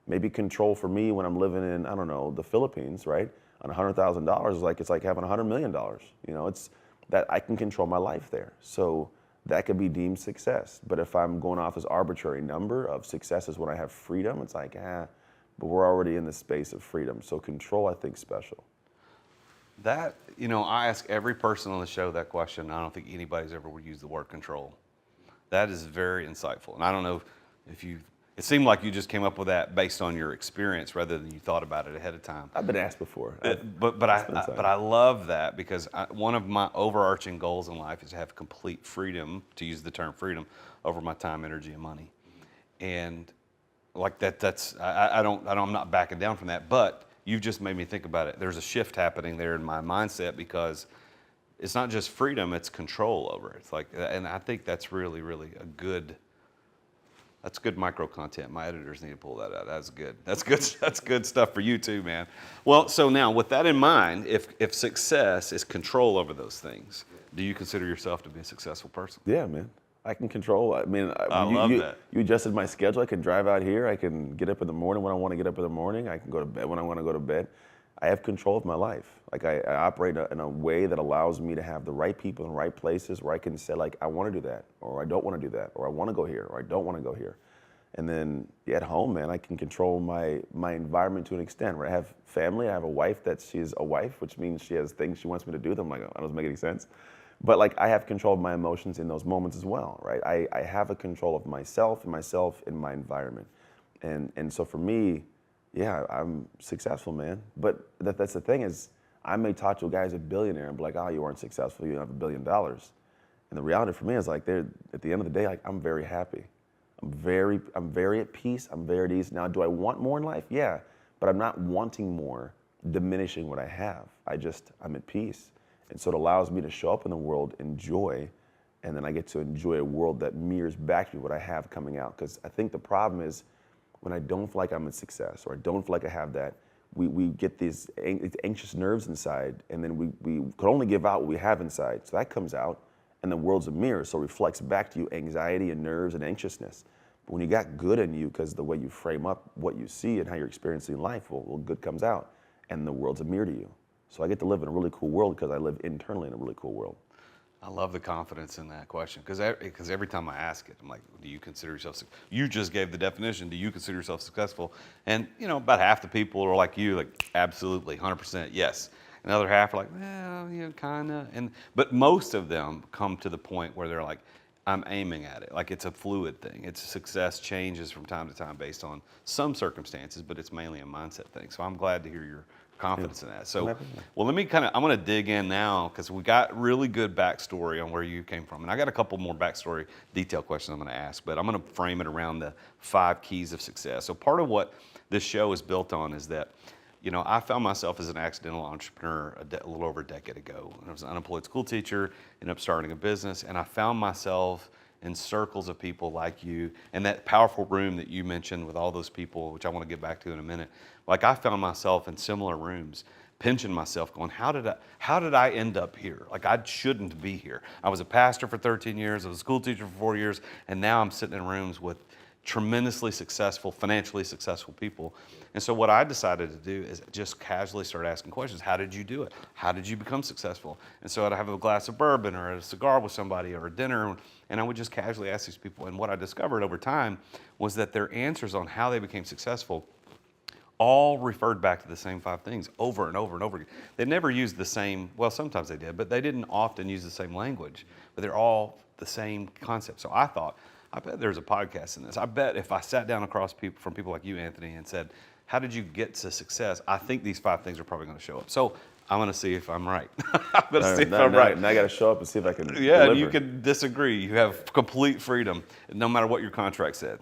Speaker 1: Maybe control for me when I'm living in, I don't know, the Philippines, right? On $100,000 is like, it's like having $100 million. You know, it's that I can control my life there. So that could be deemed success. But if I'm going off this arbitrary number of success is when I have freedom, it's like, but we're already in the space of freedom. So control, I think, is special.
Speaker 2: That, I ask every person on the show that question. I don't think anybody's ever would use the word control. That is very insightful. And I don't know if it seemed like you just came up with that based on your experience rather than you thought about it ahead of time.
Speaker 1: I've been asked before.
Speaker 2: But I love that because one of my overarching goals in life is to have complete freedom, to use the term freedom, over my time, energy, and money. And like I'm not backing down from that, but you've just made me think about it. There's a shift happening there in my mindset because it's not just freedom, it's control over it. It's like, and I think that's really, really that's good micro content. My editors need to pull that out. That's good. That's good stuff for you too, man. Well, so now with that in mind, if success is control over those things, do you consider yourself to be a successful person?
Speaker 1: Yeah, man. I can control. I mean,
Speaker 2: I love that.
Speaker 1: You adjusted my schedule. I can drive out here. I can get up in the morning when I want to get up in the morning. I can go to bed when I want to go to bed. I have control of my life. Like I operate in a way that allows me to have the right people in the right places where I can say like, I want to do that, or I don't want to do that, or I want to go here, or I don't want to go here. And then at home, man, I can control my environment to an extent where I have family. I have a wife she's a wife, which means she has things she wants me to do. I'm like, oh, that doesn't make any sense. But like I have control of my emotions in those moments as well, right? I have a control of myself and my environment. And so for me, yeah, I'm successful, man. But that's the thing is, I may talk to a guy who's a billionaire and be like, oh, you weren't successful, you don't have $1 billion. And the reality for me is like, at the end of the day, like I'm very happy. I'm very at peace, I'm very at ease. Now, do I want more in life? Yeah, but I'm not wanting more, diminishing what I have. I'm at peace. And so it allows me to show up in the world, enjoy, and then I get to enjoy a world that mirrors back to me what I have coming out. Because I think the problem is when I don't feel like I'm a success or I don't feel like I have that, we get these anxious nerves inside, and then we could only give out what we have inside. So that comes out, and the world's a mirror, so it reflects back to you anxiety and nerves and anxiousness. But when you got good in you, because the way you frame up what you see and how you're experiencing life, well, good comes out, and the world's a mirror to you. So I get to live in a really cool world because I live internally in a really cool world.
Speaker 2: I love the confidence in that question because every time I ask it, I'm like, do you consider yourself, you just gave the definition, do you consider yourself successful? And, about half the people are like you, like, absolutely, 100% yes. And the other half are like, well, kind of. But most of them come to the point where they're like, I'm aiming at it. Like, it's a fluid thing. It's success changes from time to time based on some circumstances, but it's mainly a mindset thing. So I'm glad to hear your confidence in that. So, well, let me I'm going to dig in now because we got really good backstory on where you came from. And I got a couple more backstory detail questions I'm going to ask, but I'm going to frame it around the 5 keys of success. So part of what this show is built on is that, I found myself as an accidental entrepreneur a little over a decade ago. I was an unemployed school teacher, ended up starting a business, and I found myself in circles of people like you, and that powerful room that you mentioned with all those people, which I want to get back to in a minute. Like, I found myself in similar rooms, pinching myself, going, how did I end up here? Like, I shouldn't be here. I was a pastor for 13 years, I was a school teacher for 4 years, and now I'm sitting in rooms with tremendously successful, financially successful people. And so what I decided to do is just casually start asking questions. How did you do it? How did you become successful? And so I'd have a glass of bourbon or a cigar with somebody or a dinner, and I would just casually ask these people. And what I discovered over time was that their answers on how they became successful all referred back to the same 5 things over and over and over again. They never used the same, well, sometimes they did, but they didn't often use the same language, but they're all the same concept. So I thought, I bet there's a podcast in this. I bet if I sat down across from people like you, Anthony, and said, how did you get to success? I think these 5 things are probably going to show up. So I'm going to see if I'm right. I'm going to see if I'm right.
Speaker 1: Now I got to show up and see if I can
Speaker 2: Yeah,
Speaker 1: deliver.
Speaker 2: And you can disagree. You have complete freedom, no matter what your contract said.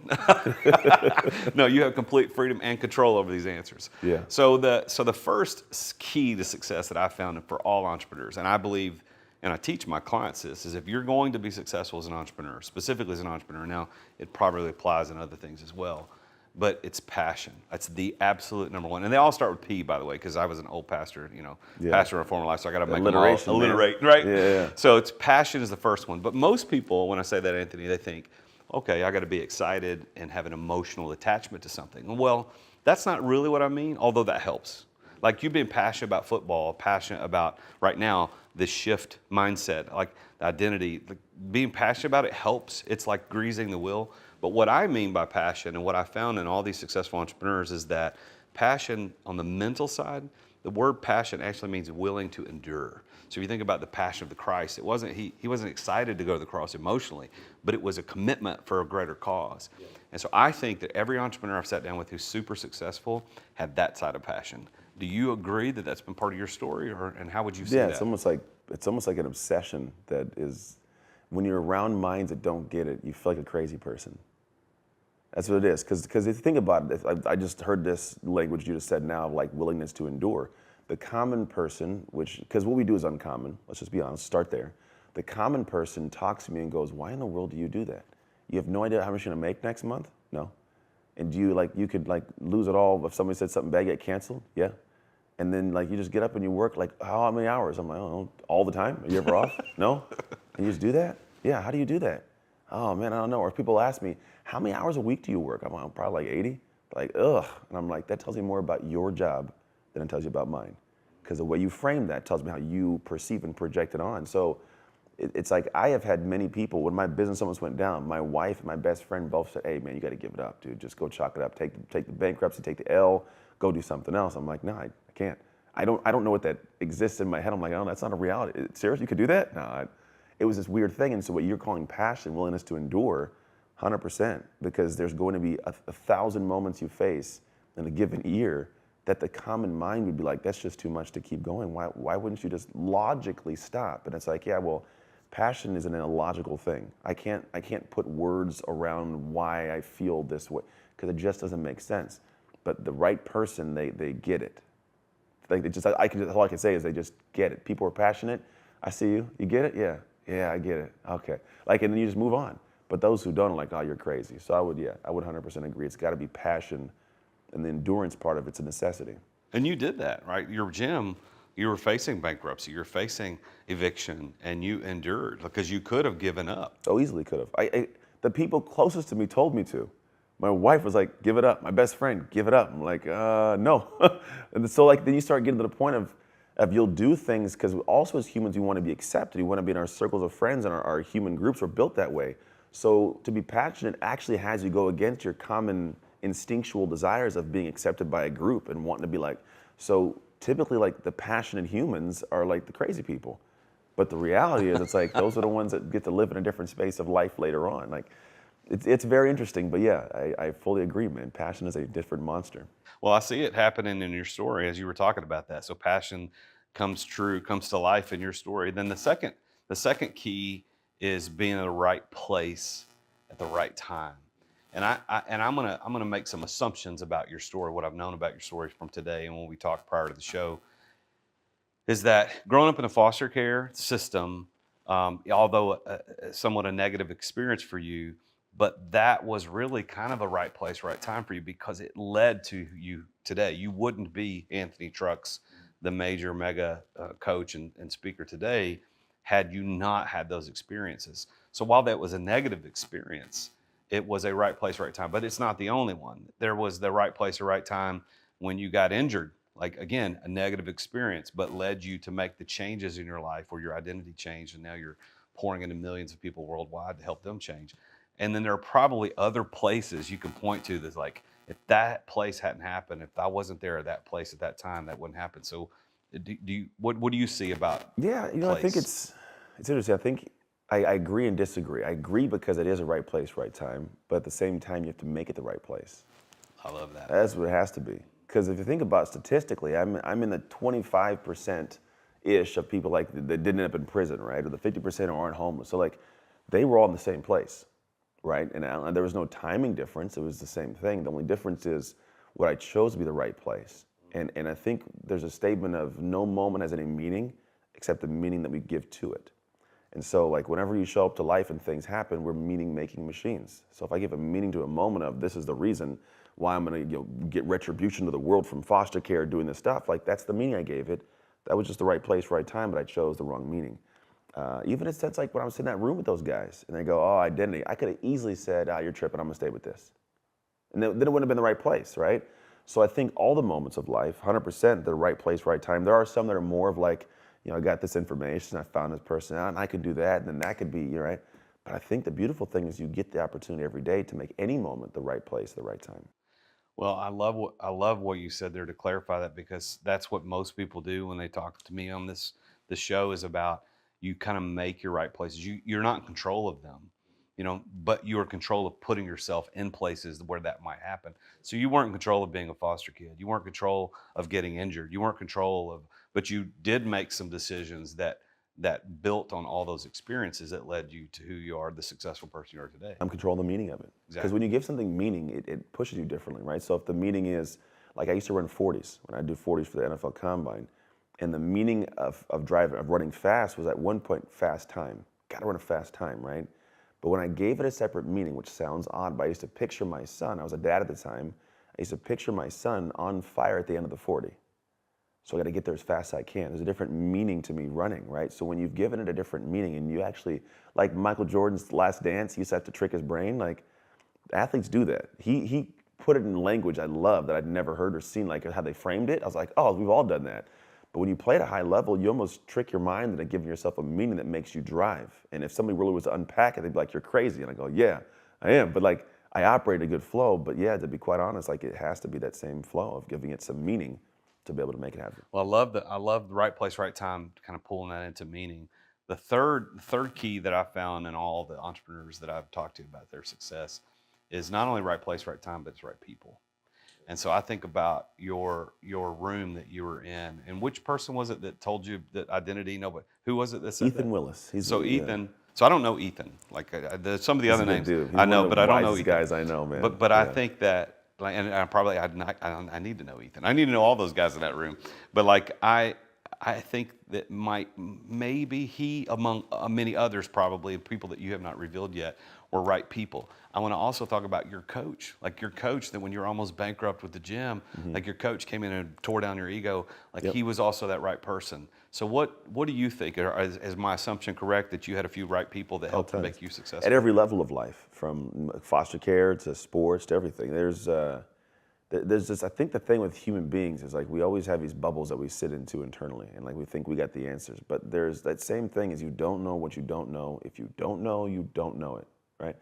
Speaker 2: No, you have complete freedom and control over these answers.
Speaker 1: Yeah.
Speaker 2: So the first key to success that I found for all entrepreneurs, and I believe, and I teach my clients this, is if you're going to be successful as an entrepreneur, specifically as an entrepreneur, now it probably applies in other things as well, but it's passion. That's the absolute number one. And they all start with P, by the way, because I was an old pastor, pastor in a former life, so I got to make them all alliterate, right?
Speaker 1: Yeah.
Speaker 2: So it's passion is the first one. But most people, when I say that, Anthony, they think, okay, I got to be excited and have an emotional attachment to something. Well, that's not really what I mean, although that helps. Like, you being passionate about football, passionate about, right now, this shift mindset, like identity, like being passionate about it helps. It's like greasing the wheel. But what I mean by passion, and what I found in all these successful entrepreneurs, is that passion on the mental side, the word passion actually means willing to endure. So if you think about the passion of the Christ, he wasn't excited to go to the cross emotionally, but it was a commitment for a greater cause. Yeah. And so I think that every entrepreneur I've sat down with who's super successful had that side of passion. Do you agree that that's been part of your story, and how would you see that?
Speaker 1: Yeah, it's almost like an obsession that is, when you're around minds that don't get it, you feel like a crazy person. That's what it is. Because if you think about it, I just heard this language you just said now of like willingness to endure. The common person, because what we do is uncommon, let's just be honest, start there. The common person talks to me and goes, why in the world do you do that? You have no idea how much you're gonna make next month? No. And do you could lose it all if somebody said something bad, get canceled? Yeah. And then you just get up and you work how many hours? I'm like, oh, all the time? Are you ever off? No? And you just do that? Yeah, how do you do that? Oh man, I don't know. Or people ask me, how many hours a week do you work? I'm like, probably 80. Ugh. And I'm like, that tells me more about your job than it tells you about mine. Because the way you frame that tells me how you perceive and project it on. So it's like, I have had many people, when my business almost went down, my wife and my best friend both said, hey man, you got to give it up, dude. Just go chalk it up. Take the bankruptcy, take the L, go do something else. I'm like, no, I can't. I don't know what that exists in my head. I'm like, oh, that's not a reality. Serious? You could do that? No. It was this weird thing. And so what you're calling passion, willingness to endure, 100%, because there's going to be 1,000 moments you face in a given year that the common mind would be like, that's just too much to keep going. Why wouldn't you just logically stop? And it's like, yeah, well, passion is an illogical thing. I can't put words around why I feel this way, because it just doesn't make sense. But the right person, they get it. All I can say is they just get it. People are passionate. I see you. You get it? Yeah. Yeah, I get it. Okay. And then you just move on. But those who don't are like, oh, you're crazy. So I would 100% agree. It's got to be passion, and the endurance part of it's a necessity. And
Speaker 2: you did that, right? Your gym, you were facing bankruptcy, you were facing eviction, and you endured because you could have given up.
Speaker 1: Oh, easily could have. The people closest to me told me to. My wife was like, give it up. My best friend, give it up. I'm like, no. And so then you start getting to the point of, If you'll do things, because also as humans, we want to be accepted. We want to be in our circles of friends, and our human groups are built that way. So to be passionate actually has you go against your common instinctual desires of being accepted by a group and wanting to be like, so typically like the passionate humans are like the crazy people. But the reality is it's like those are the ones that get to live in a different space of life later on. Like it's very interesting, but yeah, I fully agree, man. Passion is a different monster.
Speaker 2: Well, I see it happening in your story as you were talking about that. So passion comes to life in your story. Then the second key is being in the right place at the right time. And I'm gonna make some assumptions about your story, what I've known about your story from today and when we talked prior to the show, is that growing up in a foster care system, although somewhat a negative experience for you, but that was really kind of a right place, right time for you because it led to you today. You wouldn't be Anthony Trucks, the major mega coach and speaker today, had you not had those experiences. So while that was a negative experience, it was a right place, right time. But it's not the only one. There was the right place, the right time when you got injured. Like, again, a negative experience, but led you to make the changes in your life where your identity changed and now you're pouring into millions of people worldwide to help them change. And then there are probably other places you can point to that's like, if that place hadn't happened, if I wasn't there at that place at that time, that wouldn't happen. So what do you see about
Speaker 1: Yeah, I think it's interesting. I think I agree and disagree. I agree because it is a right place, right time, but at the same time, you have to make it the right place.
Speaker 2: I love that.
Speaker 1: That's what it has to be. Because if you think about it statistically, I'm in the 25%-ish of people like that didn't end up in prison, right? Or the 50% who aren't homeless. So like, they were all in the same place, right? And there was no timing difference. It was the same thing. The only difference is what I chose to be the right place. And I think there's a statement of no moment has any meaning except the meaning that we give to it. And so like whenever you show up to life and things happen, we're meaning-making machines. So if I give a meaning to a moment of this is the reason why I'm gonna get retribution to the world from foster care doing this stuff, like that's the meaning I gave it. That was just the right place, right time, but I chose the wrong meaning. Even in a sense like when I was in that room with those guys and they go, oh, identity, I could have easily said, you're tripping, I'm gonna stay with this. And then it wouldn't have been the right place, right? So I think all the moments of life, 100% the right place, right time. There are some that are more of like, I got this information, I found this person out, and I could do that, and then that could be, right? But I think the beautiful thing is you get the opportunity every day to make any moment the right place, the right time.
Speaker 2: Well, I love what you said there to clarify that because that's what most people do when they talk to me on this show is about you kind of make your right places. You're not in control of them, but you're in control of putting yourself in places where that might happen. So you weren't in control of being a foster kid. You weren't in control of getting injured. You weren't in control of, but you did make some decisions that built on all those experiences that led you to who you are, the successful person you are today.
Speaker 1: I'm controlling the meaning of it. Because
Speaker 2: Exactly.
Speaker 1: when you give something meaning, it pushes you differently, right? So if the meaning is, like I used to run 40s, when I do 40s for the NFL Combine, and the meaning of running fast was at one point fast time. Gotta run a fast time, right? But when I gave it a separate meaning, which sounds odd, but I used to picture my son, I was a dad at the time, I used to picture my son on fire at the end of the 40. So I gotta get there as fast as I can. There's a different meaning to me running, right? So when you've given it a different meaning and you actually, like Michael Jordan's Last Dance, he used to have to trick his brain, like athletes do that. He put it in language I love that I'd never heard or seen, like how they framed it. I was like, oh, we've all done that. But when you play at a high level, you almost trick your mind into giving yourself a meaning that makes you drive. And if somebody really was to unpack it, they'd be like, you're crazy. And I go, yeah, I am. But like, I operate a good flow. But yeah, to be quite honest, like it has to be that same flow of giving it some meaning to be able to make it happen.
Speaker 2: Well, I love the right place, right time, kind of pulling that into meaning. The third key that I found in all the entrepreneurs that I've talked to about their success is not only right place, right time, but it's right people. And so I think about your room that you were in, and which person was it that told you that identity? No, but who was it that said
Speaker 1: Ethan
Speaker 2: that?
Speaker 1: Willis.
Speaker 2: Ethan. So I don't know Ethan. Like some of the
Speaker 1: He's
Speaker 2: other
Speaker 1: a good
Speaker 2: names
Speaker 1: dude. He's
Speaker 2: I know,
Speaker 1: one of
Speaker 2: but
Speaker 1: the
Speaker 2: I don't know
Speaker 1: wisest
Speaker 2: Ethan.
Speaker 1: guys I know, man.
Speaker 2: But I think that, like, and I need to know Ethan. I need to know all those guys in that room. But like I think that maybe he, among many others, probably people that you have not revealed yet, were right people. I want to also talk about your coach, like your coach that when you were almost bankrupt with the gym, like your coach came in and tore down your ego, like he was also that right person. So what do you think? Is my assumption correct that you had a few right people that helped make you successful?
Speaker 1: At every level of life, from foster care to sports to everything. There's there's this, I think the thing with human beings is like we always have these bubbles that we sit into internally, and like we think we got the answers. But there's that same thing is you don't know what you don't know. If you don't know, you don't know it, right?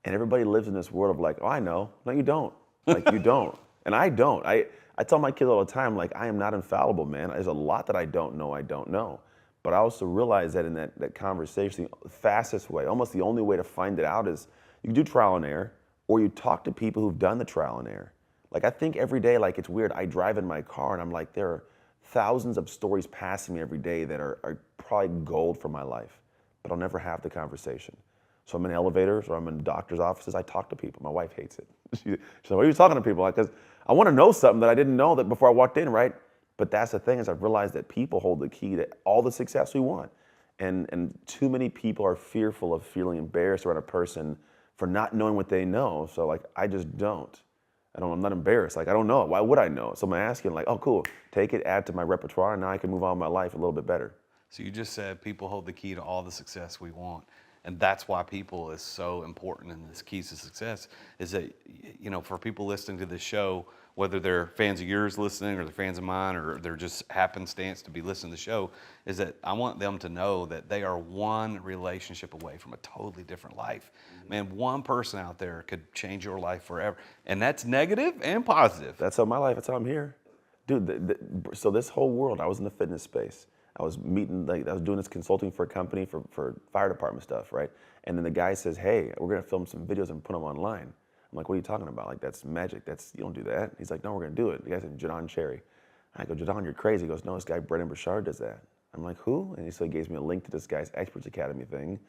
Speaker 1: And everybody lives in this world of like, oh, I know. No, you don't. Like you don't. And I don't. I tell my kids all the time, like, I am not infallible, man. There's a lot that I don't know. But I also realize that in that conversation, the fastest way, almost the only way to find it out is you do trial and error, or you talk to people who've done the trial and error. Like, I think every day, like, it's weird. I drive in my car and I'm like, there are thousands of stories passing me every day that are probably gold for my life, but I'll never have the conversation. So I'm in elevators or I'm in doctor's offices, I talk to people. My wife hates it. She's like, what are you talking to people? Because I want to know something that I didn't know that before I walked in, right? But that's the thing is I've realized that people hold the key to all the success we want. And too many people are fearful of feeling embarrassed around a person for not knowing what they know. So like, I just don't. I'm not embarrassed. Like, I don't know. Why would I know? So I'm asking like, oh, cool. Take it, add to my repertoire, and now I can move on with my life a little bit better.
Speaker 2: So you just said people hold the key to all the success we want. And that's why people is so important in this keys to success is that, you know, for people listening to this show, whether they're fans of yours listening or they're fans of mine or they're just happenstance to be listening to the show, is that I want them to know that they are one relationship away from a totally different life. Man, one person out there could change your life forever. And that's negative and positive.
Speaker 1: That's how my life, that's how I'm here. Dude, so this whole world, I was in the fitness space. I was meeting, like I was doing this consulting for a company for fire department stuff, right? And then the guy says, hey, we're gonna film some videos and put them online. I'm like, what are you talking about? Like, that's magic. You don't do that. He's like, no, we're gonna do it. The guy said, Jadon Cherry. I go, Jadon, you're crazy. He goes, no, this guy, Brendan Burchard, does that. I'm like, who? And he gives me a link to this guy's Experts Academy thing.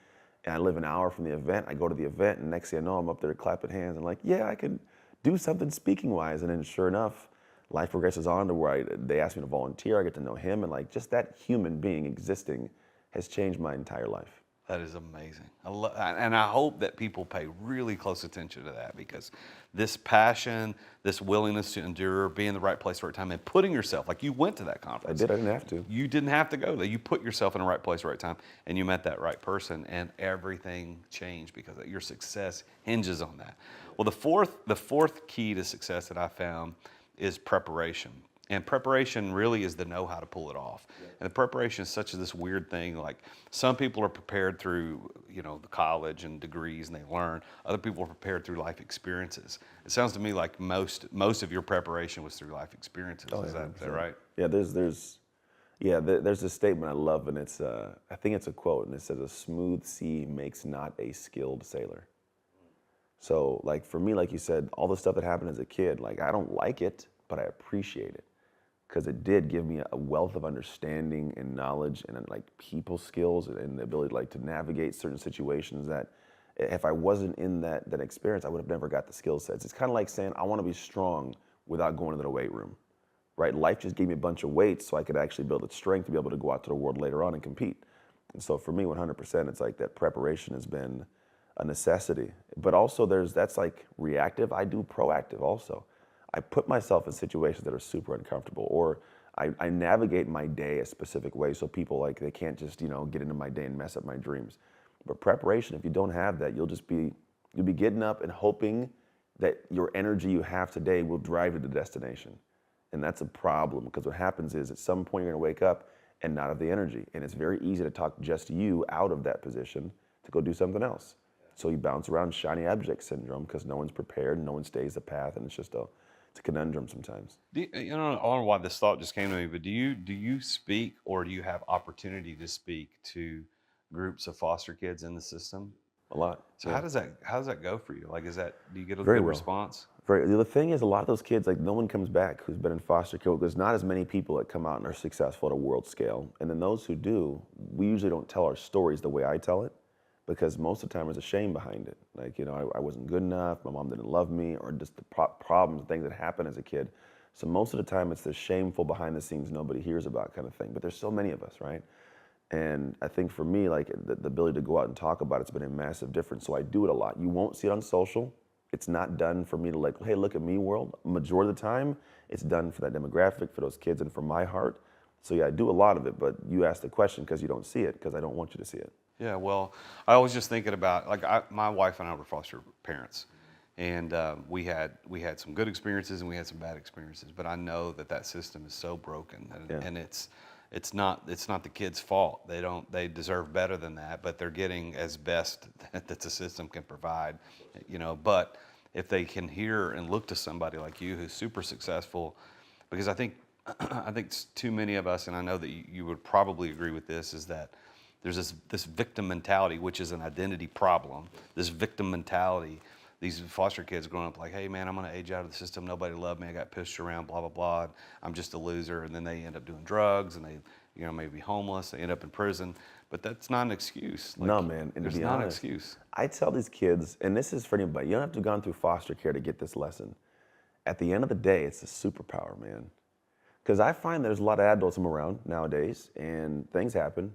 Speaker 1: And I live an hour from the event. I go to the event, and next thing I know, I'm up there clapping hands. I'm like, yeah, I can do something speaking-wise. And then sure enough, life progresses on to where they asked me to volunteer. I get to know him, and like just that human being existing has changed my entire life.
Speaker 2: That is amazing. And I hope that people pay really close attention to that because this passion, this willingness to endure, be in the right place at the right time, and putting yourself, like you went to that conference.
Speaker 1: I didn't have to.
Speaker 2: You didn't have to go there. You put yourself in the right place at the right time, and you met that right person, and everything changed because your success hinges on that. Well, the fourth key to success that I found is preparation. And preparation really is the know how to pull it off. Yeah. And the preparation is such this weird thing. Like some people are prepared through, you know, the college and degrees and they learn. Other people are prepared through life experiences. It sounds to me like most of your preparation was through life experiences.
Speaker 1: Oh,
Speaker 2: is
Speaker 1: yeah,
Speaker 2: that right?
Speaker 1: Yeah, there's this statement I love, and it's I think it's a quote, and it says, "A smooth sea makes not a skilled sailor." So like for me, like you said, all the stuff that happened as a kid, like I don't like it, but I appreciate it. Because it did give me a wealth of understanding and knowledge and like people skills and the ability like to navigate certain situations that if I wasn't in that experience, I would have never got the skill sets. It's kind of like saying, I want to be strong without going to the weight room, right? Life just gave me a bunch of weights so I could actually build the strength to be able to go out to the world later on and compete. And so for me, 100%, it's like that preparation has been a necessity. But also that's like reactive. I do proactive also. I put myself in situations that are super uncomfortable, or I navigate my day a specific way so people like they can't just get into my day and mess up my dreams. But preparation, if you don't have that, you'll be getting up and hoping that your energy you have today will drive you to the destination, and that's a problem because what happens is at some point you're going to wake up and not have the energy, and it's very easy to talk just you out of that position to go do something else. So you bounce around shiny object syndrome because no one's prepared, no one stays the path, and it's a conundrum sometimes.
Speaker 2: I don't know why this thought just came to me, but do you speak or do you have opportunity to speak to groups of foster kids in the system?
Speaker 1: A lot.
Speaker 2: So
Speaker 1: yeah.
Speaker 2: how does that go for you? Like, do you get a
Speaker 1: Very
Speaker 2: good
Speaker 1: well.
Speaker 2: response?
Speaker 1: The thing is, a lot of those kids, like no one comes back who's been in foster care. There's not as many people that come out and are successful at a world scale. And then those who do, we usually don't tell our stories the way I tell it, because most of the time there's a shame behind it. Like, I wasn't good enough, my mom didn't love me, or just the problems, things that happen as a kid. So most of the time it's the shameful behind the scenes nobody hears about kind of thing. But there's so many of us, right? And I think for me, like the ability to go out and talk about it's been a massive difference. So I do it a lot. You won't see it on social. It's not done for me to like, hey, look at me world. Majority of the time, it's done for that demographic, for those kids, and for my heart. So yeah, I do a lot of it, but you asked the question because you don't see it, because I don't want you to see it.
Speaker 2: Yeah, well, I was just thinking about, like, my wife and I were foster parents, And we had some good experiences and we had some bad experiences. But I know that system is so broken, and it's not the kids' fault. They deserve better than that, but they're getting as best that the system can provide, But if they can hear and look to somebody like you who's super successful, because I think too many of us, and I know that you would probably agree with this, is that there's this victim mentality, which is an identity problem. This victim mentality, these foster kids growing up like, hey man, I'm gonna age out of the system, nobody loved me, I got pushed around, blah, blah, blah, I'm just a loser, and then they end up doing drugs, and they maybe homeless, they end up in prison, but that's not an excuse.
Speaker 1: No, man, and
Speaker 2: there's
Speaker 1: to be
Speaker 2: not an
Speaker 1: honest,
Speaker 2: excuse.
Speaker 1: I tell these kids, and this is for anybody, you don't have to have gone through foster care to get this lesson. At the end of the day, it's a superpower, man. Because I find there's a lot of adults around nowadays, and things happen,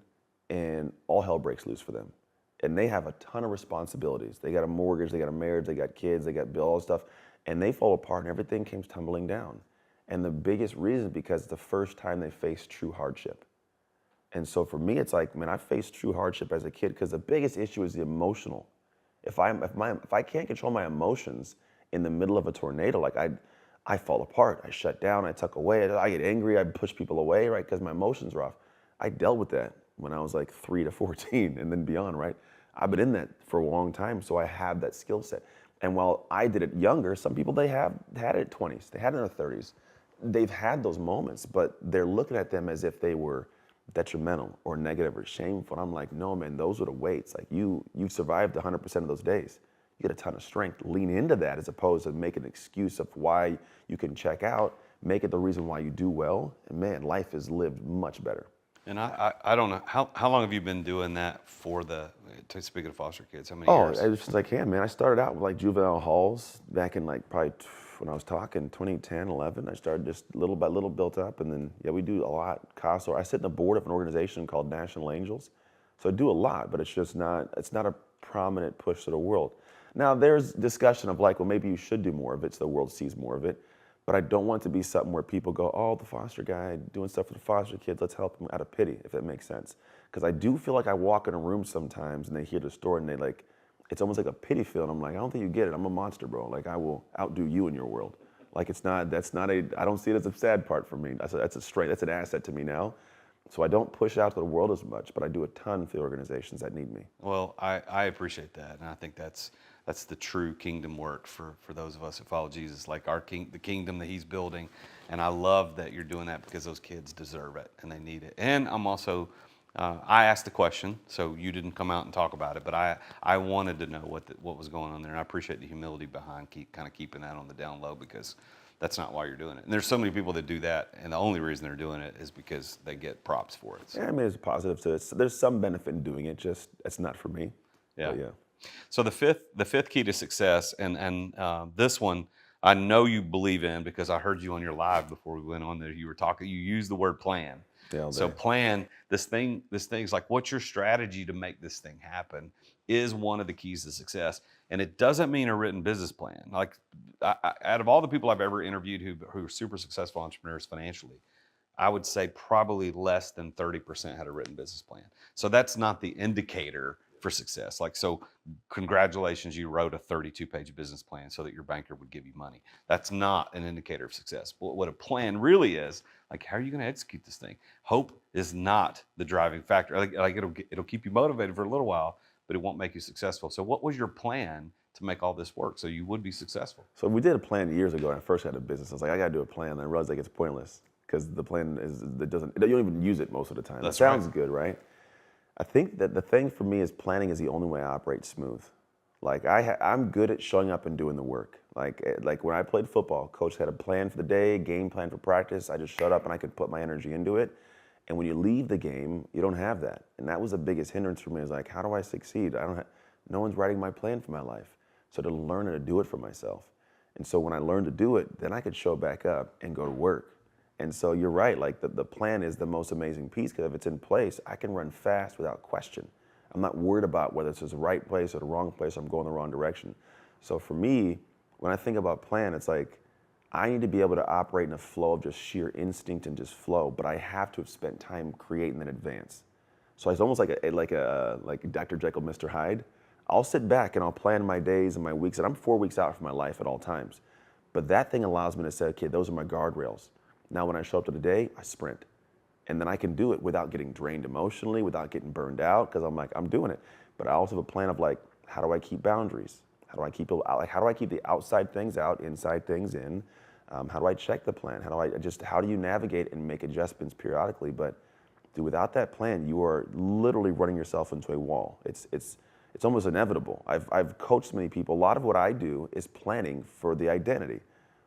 Speaker 1: and all hell breaks loose for them. And they have a ton of responsibilities. They got a mortgage, they got a marriage, they got kids, they got bills, stuff, and they fall apart and everything comes tumbling down. And the biggest reason is because it's the first time they face true hardship. And so for me, it's like, man, I faced true hardship as a kid because the biggest issue is the emotional. If I can't control my emotions in the middle of a tornado, like I fall apart, I shut down, I tuck away, I get angry, I push people away, right? Because my emotions are off. I dealt with that when I was like 3 to 14 and then beyond, right? I've been in that for a long time, so I have that skill set. And while I did it younger, some people, they have had it at 20s, they had it in their 30s. They've had those moments, but they're looking at them as if they were detrimental or negative or shameful. And I'm like, no, man, those are the weights. Like you've survived 100% of those days. You get a ton of strength. Lean into that as opposed to make an excuse of why you can check out. Make it the reason why you do well. And man, life is lived much better.
Speaker 2: And I don't know, how long have you been doing that speaking of foster kids, how many years?
Speaker 1: As much as I can, man. I started out with like juvenile halls back in like probably when I was talking 2010, 11. I started just little by little built up, and then we do a lot. I sit in the board of an organization called National Angels. So I do a lot, but it's not a prominent push to the world. Now there's discussion of like, well, maybe you should do more of it so the world sees more of it. But I don't want it to be something where people go, oh, the foster guy doing stuff for the foster kids, let's help them out of pity, if that makes sense. Because I do feel like I walk in a room sometimes and they hear the story and they like, it's almost like a pity feel. And I'm like, I don't think you get it. I'm a monster, bro. Like I will outdo you in your world. Like I don't see it as a sad part for me. That's a strength, that's an asset to me now. So I don't push out to the world as much, but I do a ton for the organizations that need me.
Speaker 2: Well, I appreciate that. And I think that's the true kingdom work for those of us who follow Jesus, like the kingdom that he's building. And I love that you're doing that because those kids deserve it and they need it. And I'm also, I asked the question, so you didn't come out and talk about it, but I wanted to know what was going on there. And I appreciate the humility behind kind of keeping that on the down low, because that's not why you're doing it. And there's so many people that do that, and the only reason they're doing it is because they get props for it. So.
Speaker 1: Yeah, I mean, there's a positive to it. There's some benefit in doing it, just it's not for me.
Speaker 2: Yeah.
Speaker 1: But yeah.
Speaker 2: So the fifth key to success, and this one I know you believe in because I heard you on your live before we went on there. You used the word plan.
Speaker 1: Yeah,
Speaker 2: so plan, this thing's like, what's your strategy to make this thing happen is one of the keys to success. And it doesn't mean a written business plan. Like out of all the people I've ever interviewed who are super successful entrepreneurs financially, I would say probably less than 30% had a written business plan. So that's not the indicator for success. Like, so congratulations, you wrote a 32-page business plan so that your banker would give you money. That's not an indicator of success. But what a plan really is, like, how are you going to execute this thing? Hope is not the driving factor. Like it'll keep you motivated for a little while, but it won't make you successful. So what was your plan to make all this work so you would be successful?
Speaker 1: So we did a plan years ago when I first had a business. I was like, I got to do a plan. And I realized like it's pointless because the plan you don't even use it most of the time.
Speaker 2: That's
Speaker 1: it sounds good, right? I think that the thing for me is planning is the only way I operate smooth. Like I'm good at showing up and doing the work. Like when I played football, coach had a plan for the day, game plan for practice. I just showed up and I could put my energy into it. And when you leave the game, you don't have that. And that was the biggest hindrance for me, is like, how do I succeed? No one's writing my plan for my life. So to learn how to do it for myself. And so when I learned to do it, then I could show back up and go to work. And so you're right, like the plan is the most amazing piece, because if it's in place, I can run fast without question. I'm not worried about whether it's the right place or the wrong place, or I'm going the wrong direction. So for me, when I think about plan, it's like, I need to be able to operate in a flow of just sheer instinct and just flow, but I have to have spent time creating in advance. So it's almost like Dr. Jekyll, Mr. Hyde. I'll sit back and I'll plan my days and my weeks, and I'm 4 weeks out from my life at all times. But that thing allows me to say, okay, those are my guardrails. Now when I show up to the day, I sprint. And then I can do it without getting drained emotionally, without getting burned out, because I'm like, I'm doing it. But I also have a plan of like, how do I keep boundaries? How do I keep the outside things out, inside things in? How do I check the plan? How do you navigate and make adjustments periodically? But dude, without that plan, you are literally running yourself into a wall. It's almost inevitable. I've coached many people. A lot of what I do is planning for the identity.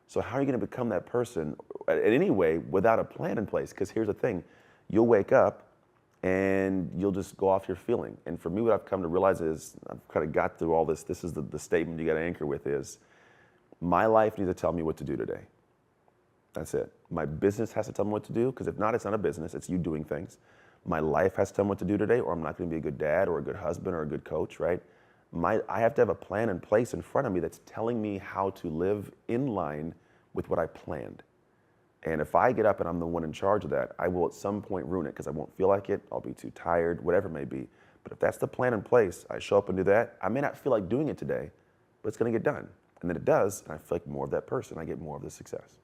Speaker 1: So how are you going to become that person in any way without a plan in place? Because here's the thing, you'll wake up and you'll just go off your feeling. And for me, what I've come to realize is, I've kind of got through all this. This is the statement you got to anchor with is, my life needs to tell me what to do today. That's it. My business has to tell me what to do, because if not, it's not a business, it's you doing things. My life has to tell me what to do today, or I'm not going to be a good dad or a good husband or a good coach, right? I have to have a plan in place in front of me that's telling me how to live in line with what I planned. And if I get up and I'm the one in charge of that, I will at some point ruin it, because I won't feel like it, I'll be too tired, whatever it may be. But if that's the plan in place, I show up and do that, I may not feel like doing it today, but it's going to get done. And then it does, and I feel like more of that person, I get more of the success.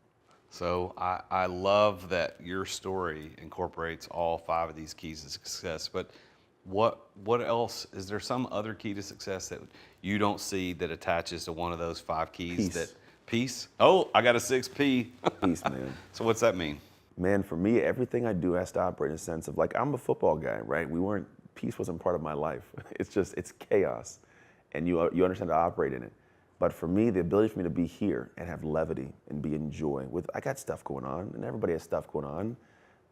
Speaker 2: So I love that your story incorporates all 5 of these keys to success, but what else, is there some other key to success that you don't see that attaches to one of those 5 keys?
Speaker 1: Peace.
Speaker 2: Peace? Oh, I got a 6P.
Speaker 1: Peace, man.
Speaker 2: So what's that mean?
Speaker 1: Man, for me, everything I do has to operate in a sense of, like, I'm a football guy, right? Peace wasn't part of my life. It's chaos, and you understand how to operate in it. But for me, the ability for me to be here and have levity and be in joy I got stuff going on, and everybody has stuff going on,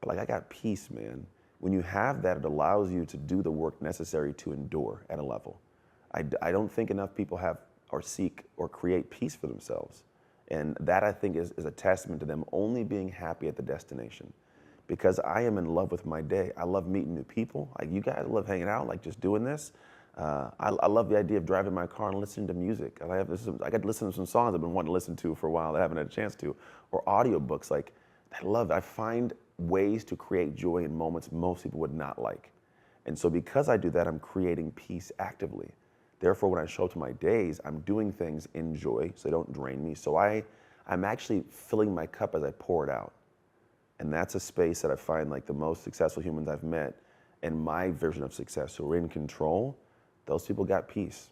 Speaker 1: but like, I got peace, man. When you have that, it allows you to do the work necessary to endure at a level. I don't think enough people have or seek or create peace for themselves. And that, I think, is a testament to them only being happy at the destination. Because I am in love with my day. I love meeting new people. Like, you guys love hanging out, like just doing this. I love the idea of driving my car and listening to music. I got to listen to some songs I've been wanting to listen to for a while that I haven't had a chance to, or audiobooks. Like, I love it. I find ways to create joy in moments most people would not like. And so because I do that, I'm creating peace actively. Therefore, when I show up to my days, I'm doing things in joy so they don't drain me. So I'm actually filling my cup as I pour it out. And that's a space that I find, like, the most successful humans I've met and my version of success, who are in control, those people got peace.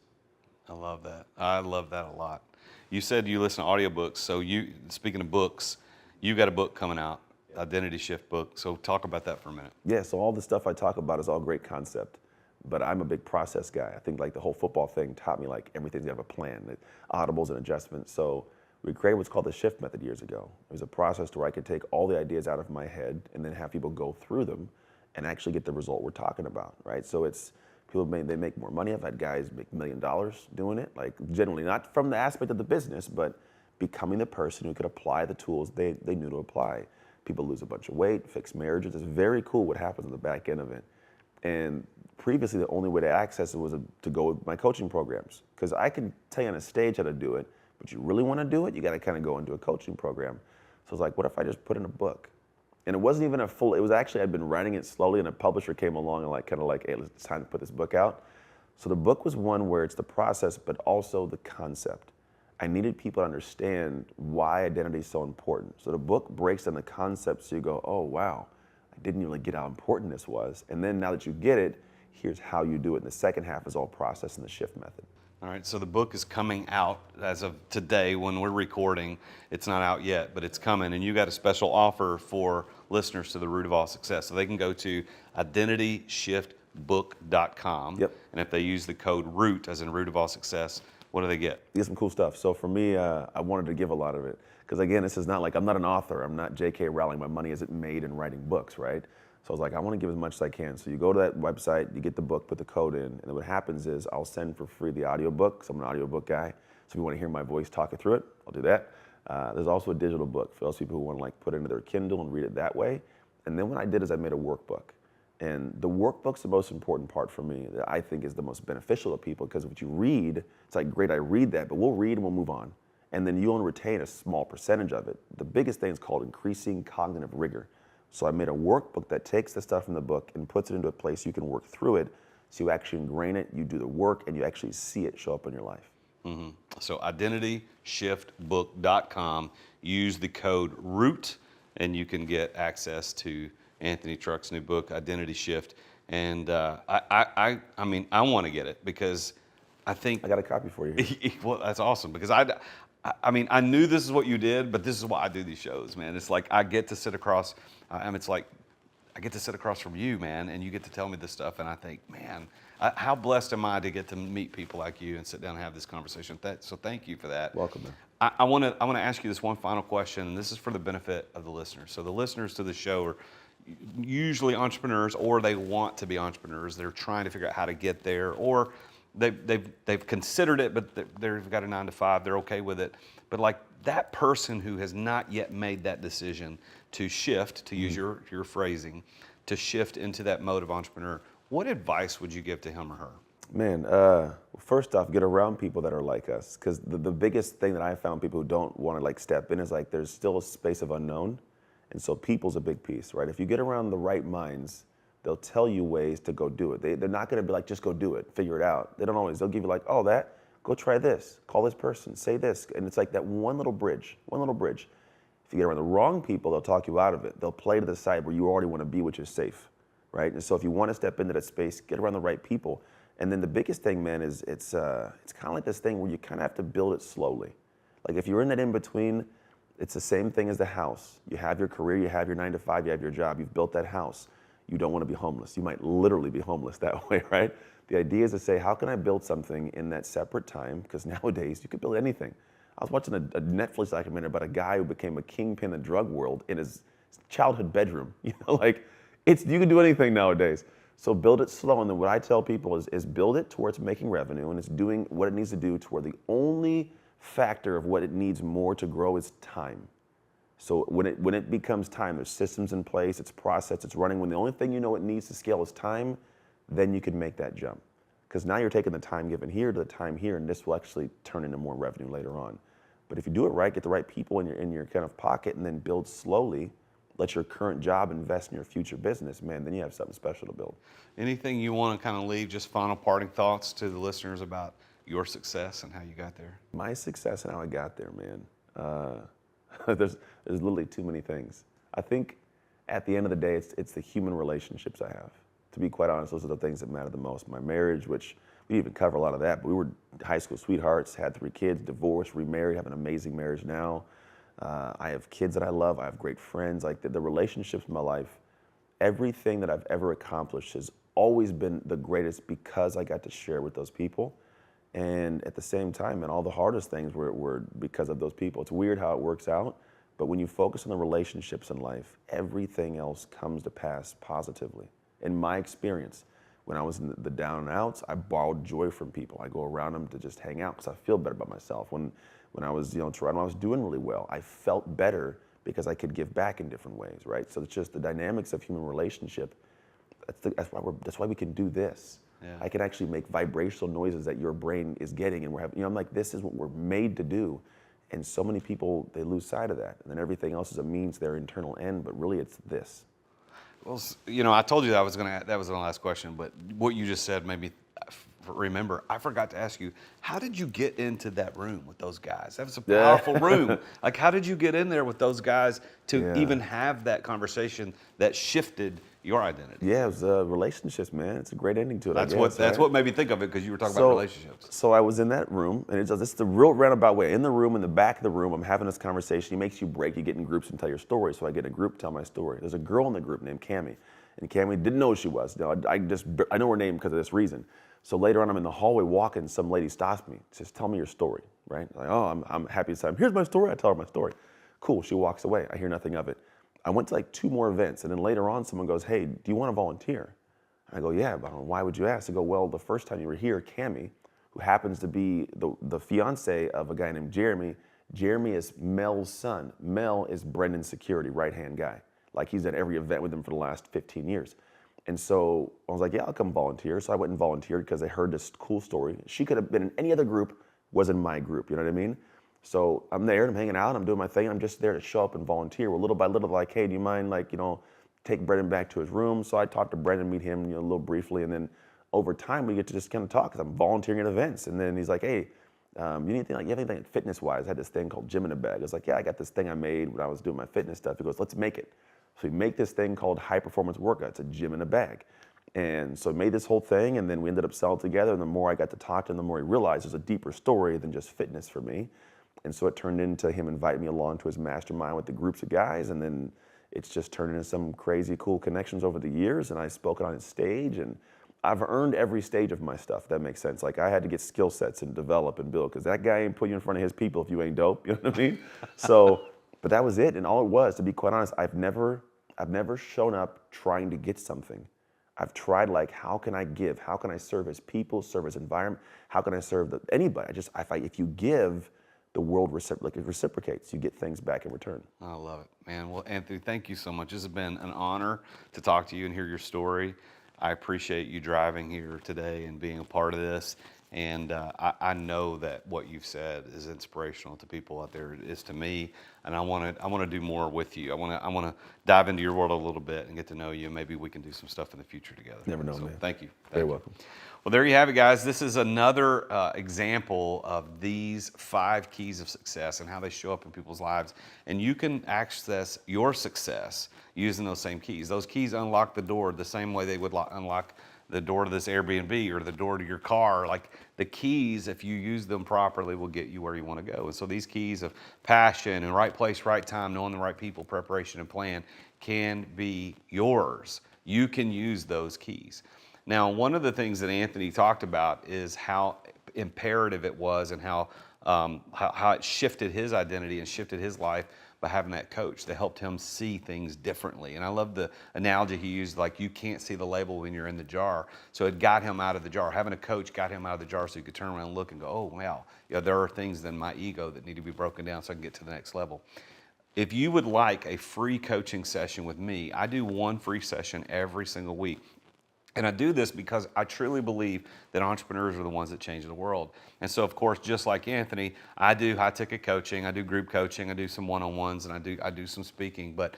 Speaker 2: I love that. I love that a lot. You said you listen to audiobooks. So speaking of books, you got a book coming out, Identity Shift book. So talk about that for a minute.
Speaker 1: Yeah, so all the stuff I talk about is all great concept, but I'm a big process guy. I think, like, the whole football thing taught me, like, everything's got to have a plan, audibles and adjustments. So we created what's called the shift method years ago. It was a process where I could take all the ideas out of my head and then have people go through them and actually get the result we're talking about, right? So they make more money. I've had guys make $1 million doing it, like, generally not from the aspect of the business, but becoming the person who could apply the tools they knew to apply. People lose a bunch of weight, fix marriages. It's very cool what happens on the back end of it. And previously, the only way to access it was to go with my coaching programs, because I can tell you on a stage how to do it, but you really want to do it, you got to kind of go into a coaching program. So I was like, what if I just put in a book? And it wasn't even it was actually, I'd been writing it slowly, and a publisher came along and hey, it's time to put this book out. So the book was one where it's the process, but also the concept. I needed people to understand why identity is so important. So the book breaks down the concept so you go, oh, wow, I didn't really get how important this was. And then now that you get it, here's how you do it. And the second half is all process and the shift method.
Speaker 2: All right, so the book is coming out as of today when we're recording. It's not out yet, but it's coming. And you got a special offer for listeners to The Root of All Success. So they can go to identityshiftbook.com.
Speaker 1: Yep.
Speaker 2: And if they use the code ROOT, as in Root of All Success, what do they get?
Speaker 1: You get some cool stuff. So for me, I wanted to give a lot of it. Because again, this is not like, I'm not an author. I'm not J.K. Rowling. My money isn't made in writing books, right? So I was like, I want to give as much as I can. So you go to that website, you get the book, put the code in, and then what happens is I'll send for free the audiobook, because I'm an audiobook guy. So if you want to hear my voice talking through it, I'll do that. There's also a digital book for those people who want to, like, put it into their Kindle and read it that way. And then what I did is I made a workbook. And the workbook's the most important part for me, that I think is the most beneficial to people, because what you read, it's like, great, I read that, but we'll read and we'll move on. And then you only retain a small percentage of it. The biggest thing is called increasing cognitive rigor. So I made a workbook that takes the stuff from the book and puts it into a place you can work through it, So you actually ingrain it, you do the work, and you actually see it show up in your life.
Speaker 2: So identityshiftbook.com. Use the code ROOT, and you can get access to Anthony Truck's new book, Identity Shift. And I mean, I want to get it because I think
Speaker 1: I got a copy for you here.
Speaker 2: well, that's awesome because I mean, I knew this is what you did, but this is why I do these shows, man. It's like I get to sit across. It's like I get to sit across from you, man, and you get to tell me this stuff, and I think, man, how blessed am I to get to meet people like you and sit down and have this conversation. So thank you for that.
Speaker 1: Welcome, man.
Speaker 2: I want to ask you this one final question, and this is for the benefit of the listeners. So the listeners to the show are usually entrepreneurs, or they want to be entrepreneurs. They're trying to figure out how to get there, or they've considered it, but they've got a 9 to 5. They're okay with it. But like that person who has not yet made that decision to shift, to use your phrasing, to shift into that mode of entrepreneur, what advice would you give to him or her?
Speaker 1: Man, first off, get around people that are like us, because the biggest thing that I found people who don't want to like step in is like there's still a space of unknown, and so people's a big piece, right? If you get around the right minds, they'll tell you ways to go do it. They're not going to be like, just go do it, figure it out. They don't always. They'll give you like, oh, go try this, call this person, say this, and it's like that one little bridge. If you get around the wrong people, they'll talk you out of it. They'll play to the side where you already want to be, which is safe, right? And so if you want to step into that space, get around the right people. And then the biggest thing, man, is it's kind of like this thing where you kind of have to build it slowly. Like if you're in that in between, it's the same thing as the house. You have your career, you have your 9 to 5, you have your job, you've built that house. You don't want to be homeless. You might literally be homeless that way, right? The idea is to say, how can I build something in that separate time? Because nowadays you could build anything. I was watching a Netflix documentary about a guy who became a kingpin in the drug world in his childhood bedroom. You know, like you can do anything nowadays. So build it slow, and then what I tell people is build it to where it's making revenue and it's doing what it needs to do to where the only factor of what it needs more to grow is time. So when it becomes time, there's systems in place, it's processed, it's running. When the only thing you know it needs to scale is time, then you can make that jump. Because now you're taking the time given here to the time here, and this will actually turn into more revenue later on. But if you do it right, get the right people in your kind of pocket, and then build slowly, let your current job invest in your future business, man, then you have something special to build. Anything
Speaker 2: you want to kind of leave, just final parting thoughts to the listeners about your success and how you got there?
Speaker 1: My success and how I got there, man. There's literally too many things. I think at the end of the day, it's the human relationships I have. To be quite honest, those are the things that matter the most. My marriage, which we didn't even cover a lot of that, but we were high school sweethearts, had 3 kids, divorced, remarried, have an amazing marriage now. I have kids that I love. I have great friends. Like the relationships in my life, everything that I've ever accomplished has always been the greatest because I got to share with those people. And at the same time, and all the hardest things were because of those people. It's weird how it works out, but when you focus on the relationships in life, everything else comes to pass positively. In my experience, when I was in the down and outs, I borrowed joy from people. I go around them to just hang out because I feel better about myself. When I was, in Toronto, I was doing really well. I felt better because I could give back in different ways, right? So it's just the dynamics of human relationship. That's why we can do this.
Speaker 2: Yeah.
Speaker 1: I can actually make vibrational noises that your brain is getting, and we're having, I'm like, this is what we're made to do. And so many people, they lose sight of that. And then everything else is a means to their internal end, but really it's this.
Speaker 2: Well, I told you that was the last question, but what you just said made me remember. I forgot to ask you, how did you get into that room with those guys? That was a powerful room. Like, how did you get in there with those guys to even have that conversation that shifted your identity?
Speaker 1: Yeah, it was relationships, man. It's a great ending to it.
Speaker 2: That's what made me think of it, because you were talking about relationships.
Speaker 1: So I was in that room, and this is the real roundabout way. In the room, in the back of the room, I'm having this conversation. He makes you break. You get in groups and tell your story. So I get in a group, tell my story. There's a girl in the group named Cammie, and Cammie didn't know who she was. I know her name because of this reason. So later on, I'm in the hallway walking. Some lady stops me. Says, "Tell me your story." Right? Like, oh, I'm happy to say, here's my story. I tell her my story. Cool. She walks away. I hear nothing of it. I went to like 2 more events, and then later on, someone goes, "Hey, do you want to volunteer?" And I go, "Yeah, but why would you ask?" They go, "Well, the first time you were here, Cammie, who happens to be the fiance of a guy named Jeremy. Jeremy is Mel's son. Mel is Brendan's security right-hand guy. Like, he's at every event with him for the last 15 years. And so I was like, yeah, I'll come volunteer. So I went and volunteered because I heard this cool story. She could have been in any other group, wasn't my group, you know what I mean? So I'm there, I'm hanging out, I'm doing my thing. I'm just there to show up and volunteer. Well, little by little, like, hey, do you mind, take Brendan back to his room? So I talked to Brendan, meet him, a little briefly. And then over time we get to just kind of talk because I'm volunteering at events. And then he's like, hey, you have anything fitness-wise? I had this thing called Gym in a Bag. I was like, yeah, I got this thing I made when I was doing my fitness stuff. He goes, let's make it. So we make this thing called High Performance Workout. It's a gym in a bag. And so I made this whole thing, and then we ended up selling together. And the more I got to talk to him, the more he realized there's a deeper story than just fitness for me. And so it turned into him inviting me along to his mastermind with the groups of guys. And then it's just turned into some crazy cool connections over the years. And I spoke on his stage, and I've earned every stage of my stuff, if that makes sense. Like, I had to get skill sets and develop and build, because that guy ain't put you in front of his people if you ain't dope, you know what I mean? So, but that was it, and all it was, to be quite honest, I've never shown up trying to get something. I've tried, like, how can I give? How can I serve as people, serve as environment? How can I serve anybody? If you give, the world reciprocates. You get things back in return.
Speaker 2: I love it, man. Well, Anthony, thank you so much. This has been an honor to talk to you and hear your story. I appreciate you driving here today and being a part of this. And I know that what you've said is inspirational to people out there. It is to me, and I want to do more with you. I want to dive into your world a little bit and get to know you. Maybe we can do some stuff in the future together.
Speaker 1: Never know,
Speaker 2: so,
Speaker 1: man.
Speaker 2: Thank you.
Speaker 1: Very welcome.
Speaker 2: Well, there you have it, guys. This is another example of these 5 keys of success and how they show up in people's lives. And you can access your success using those same keys. Those keys unlock the door the same way they would unlock the door to this Airbnb or the door to your car. Like, the keys, if you use them properly, will get you where you want to go. And so these keys of passion and right place, right time, knowing the right people, preparation and plan can be yours. You can use those keys. Now, one of the things that Anthony talked about is how imperative it was and how it shifted his identity and shifted his life by having that coach that helped him see things differently. And I love the analogy he used, like, you can't see the label when you're in the jar. So it got him out of the jar. Having a coach got him out of the jar so he could turn around and look and go, oh, wow, there are things in my ego that need to be broken down so I can get to the next level. If you would like a free coaching session with me, I do one free session every single week. And I do this because I truly believe that entrepreneurs are the ones that change the world. And so, of course, just like Anthony, I do high-ticket coaching, I do group coaching, I do some one-on-ones, and I do some speaking. But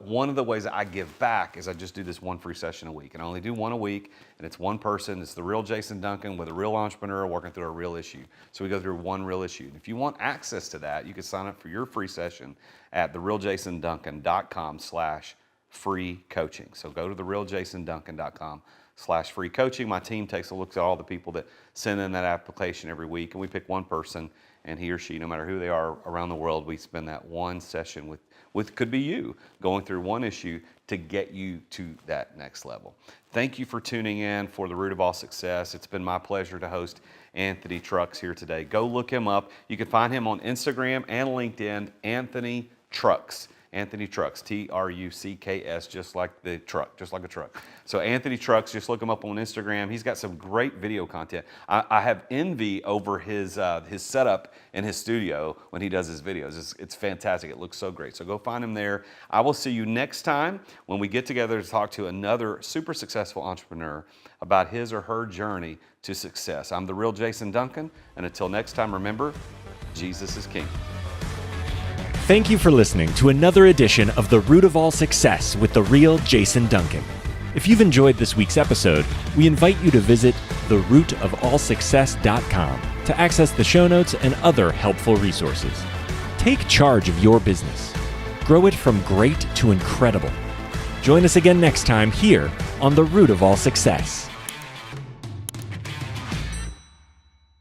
Speaker 2: one of the ways that I give back is I just do this one free session a week. And I only do one a week, and it's one person. It's the real Jason Duncan with a real entrepreneur working through a real issue. So we go through one real issue. And if you want access to that, you can sign up for your free session at therealjasonduncan.com/free coaching. So go to therealjasonduncan.com/free coaching. My team takes a look at all the people that send in that application every week, and we pick one person, and he or she, no matter who they are around the world, we spend that one session with could be you, going through one issue to get you to that next level. Thank you for tuning in for The Root of All Success. It's been my pleasure to host Anthony Trucks here today. Go look him up. You can find him on Instagram and LinkedIn, Anthony Trucks. Anthony Trucks, Trucks, just like a truck. So Anthony Trucks, just look him up on Instagram. He's got some great video content. I have envy over his setup in his studio when he does his videos. It's fantastic. It looks so great. So go find him there. I will see you next time when we get together to talk to another super successful entrepreneur about his or her journey to success. I'm the real Jason Duncan, and until next time, remember, Jesus is King.
Speaker 3: Thank you for listening to another edition of The Root of All Success with the real Jason Duncan. If you've enjoyed this week's episode, we invite you to visit therootofallsuccess.com to access the show notes and other helpful resources. Take charge of your business. Grow it from great to incredible. Join us again next time here on The Root of All Success.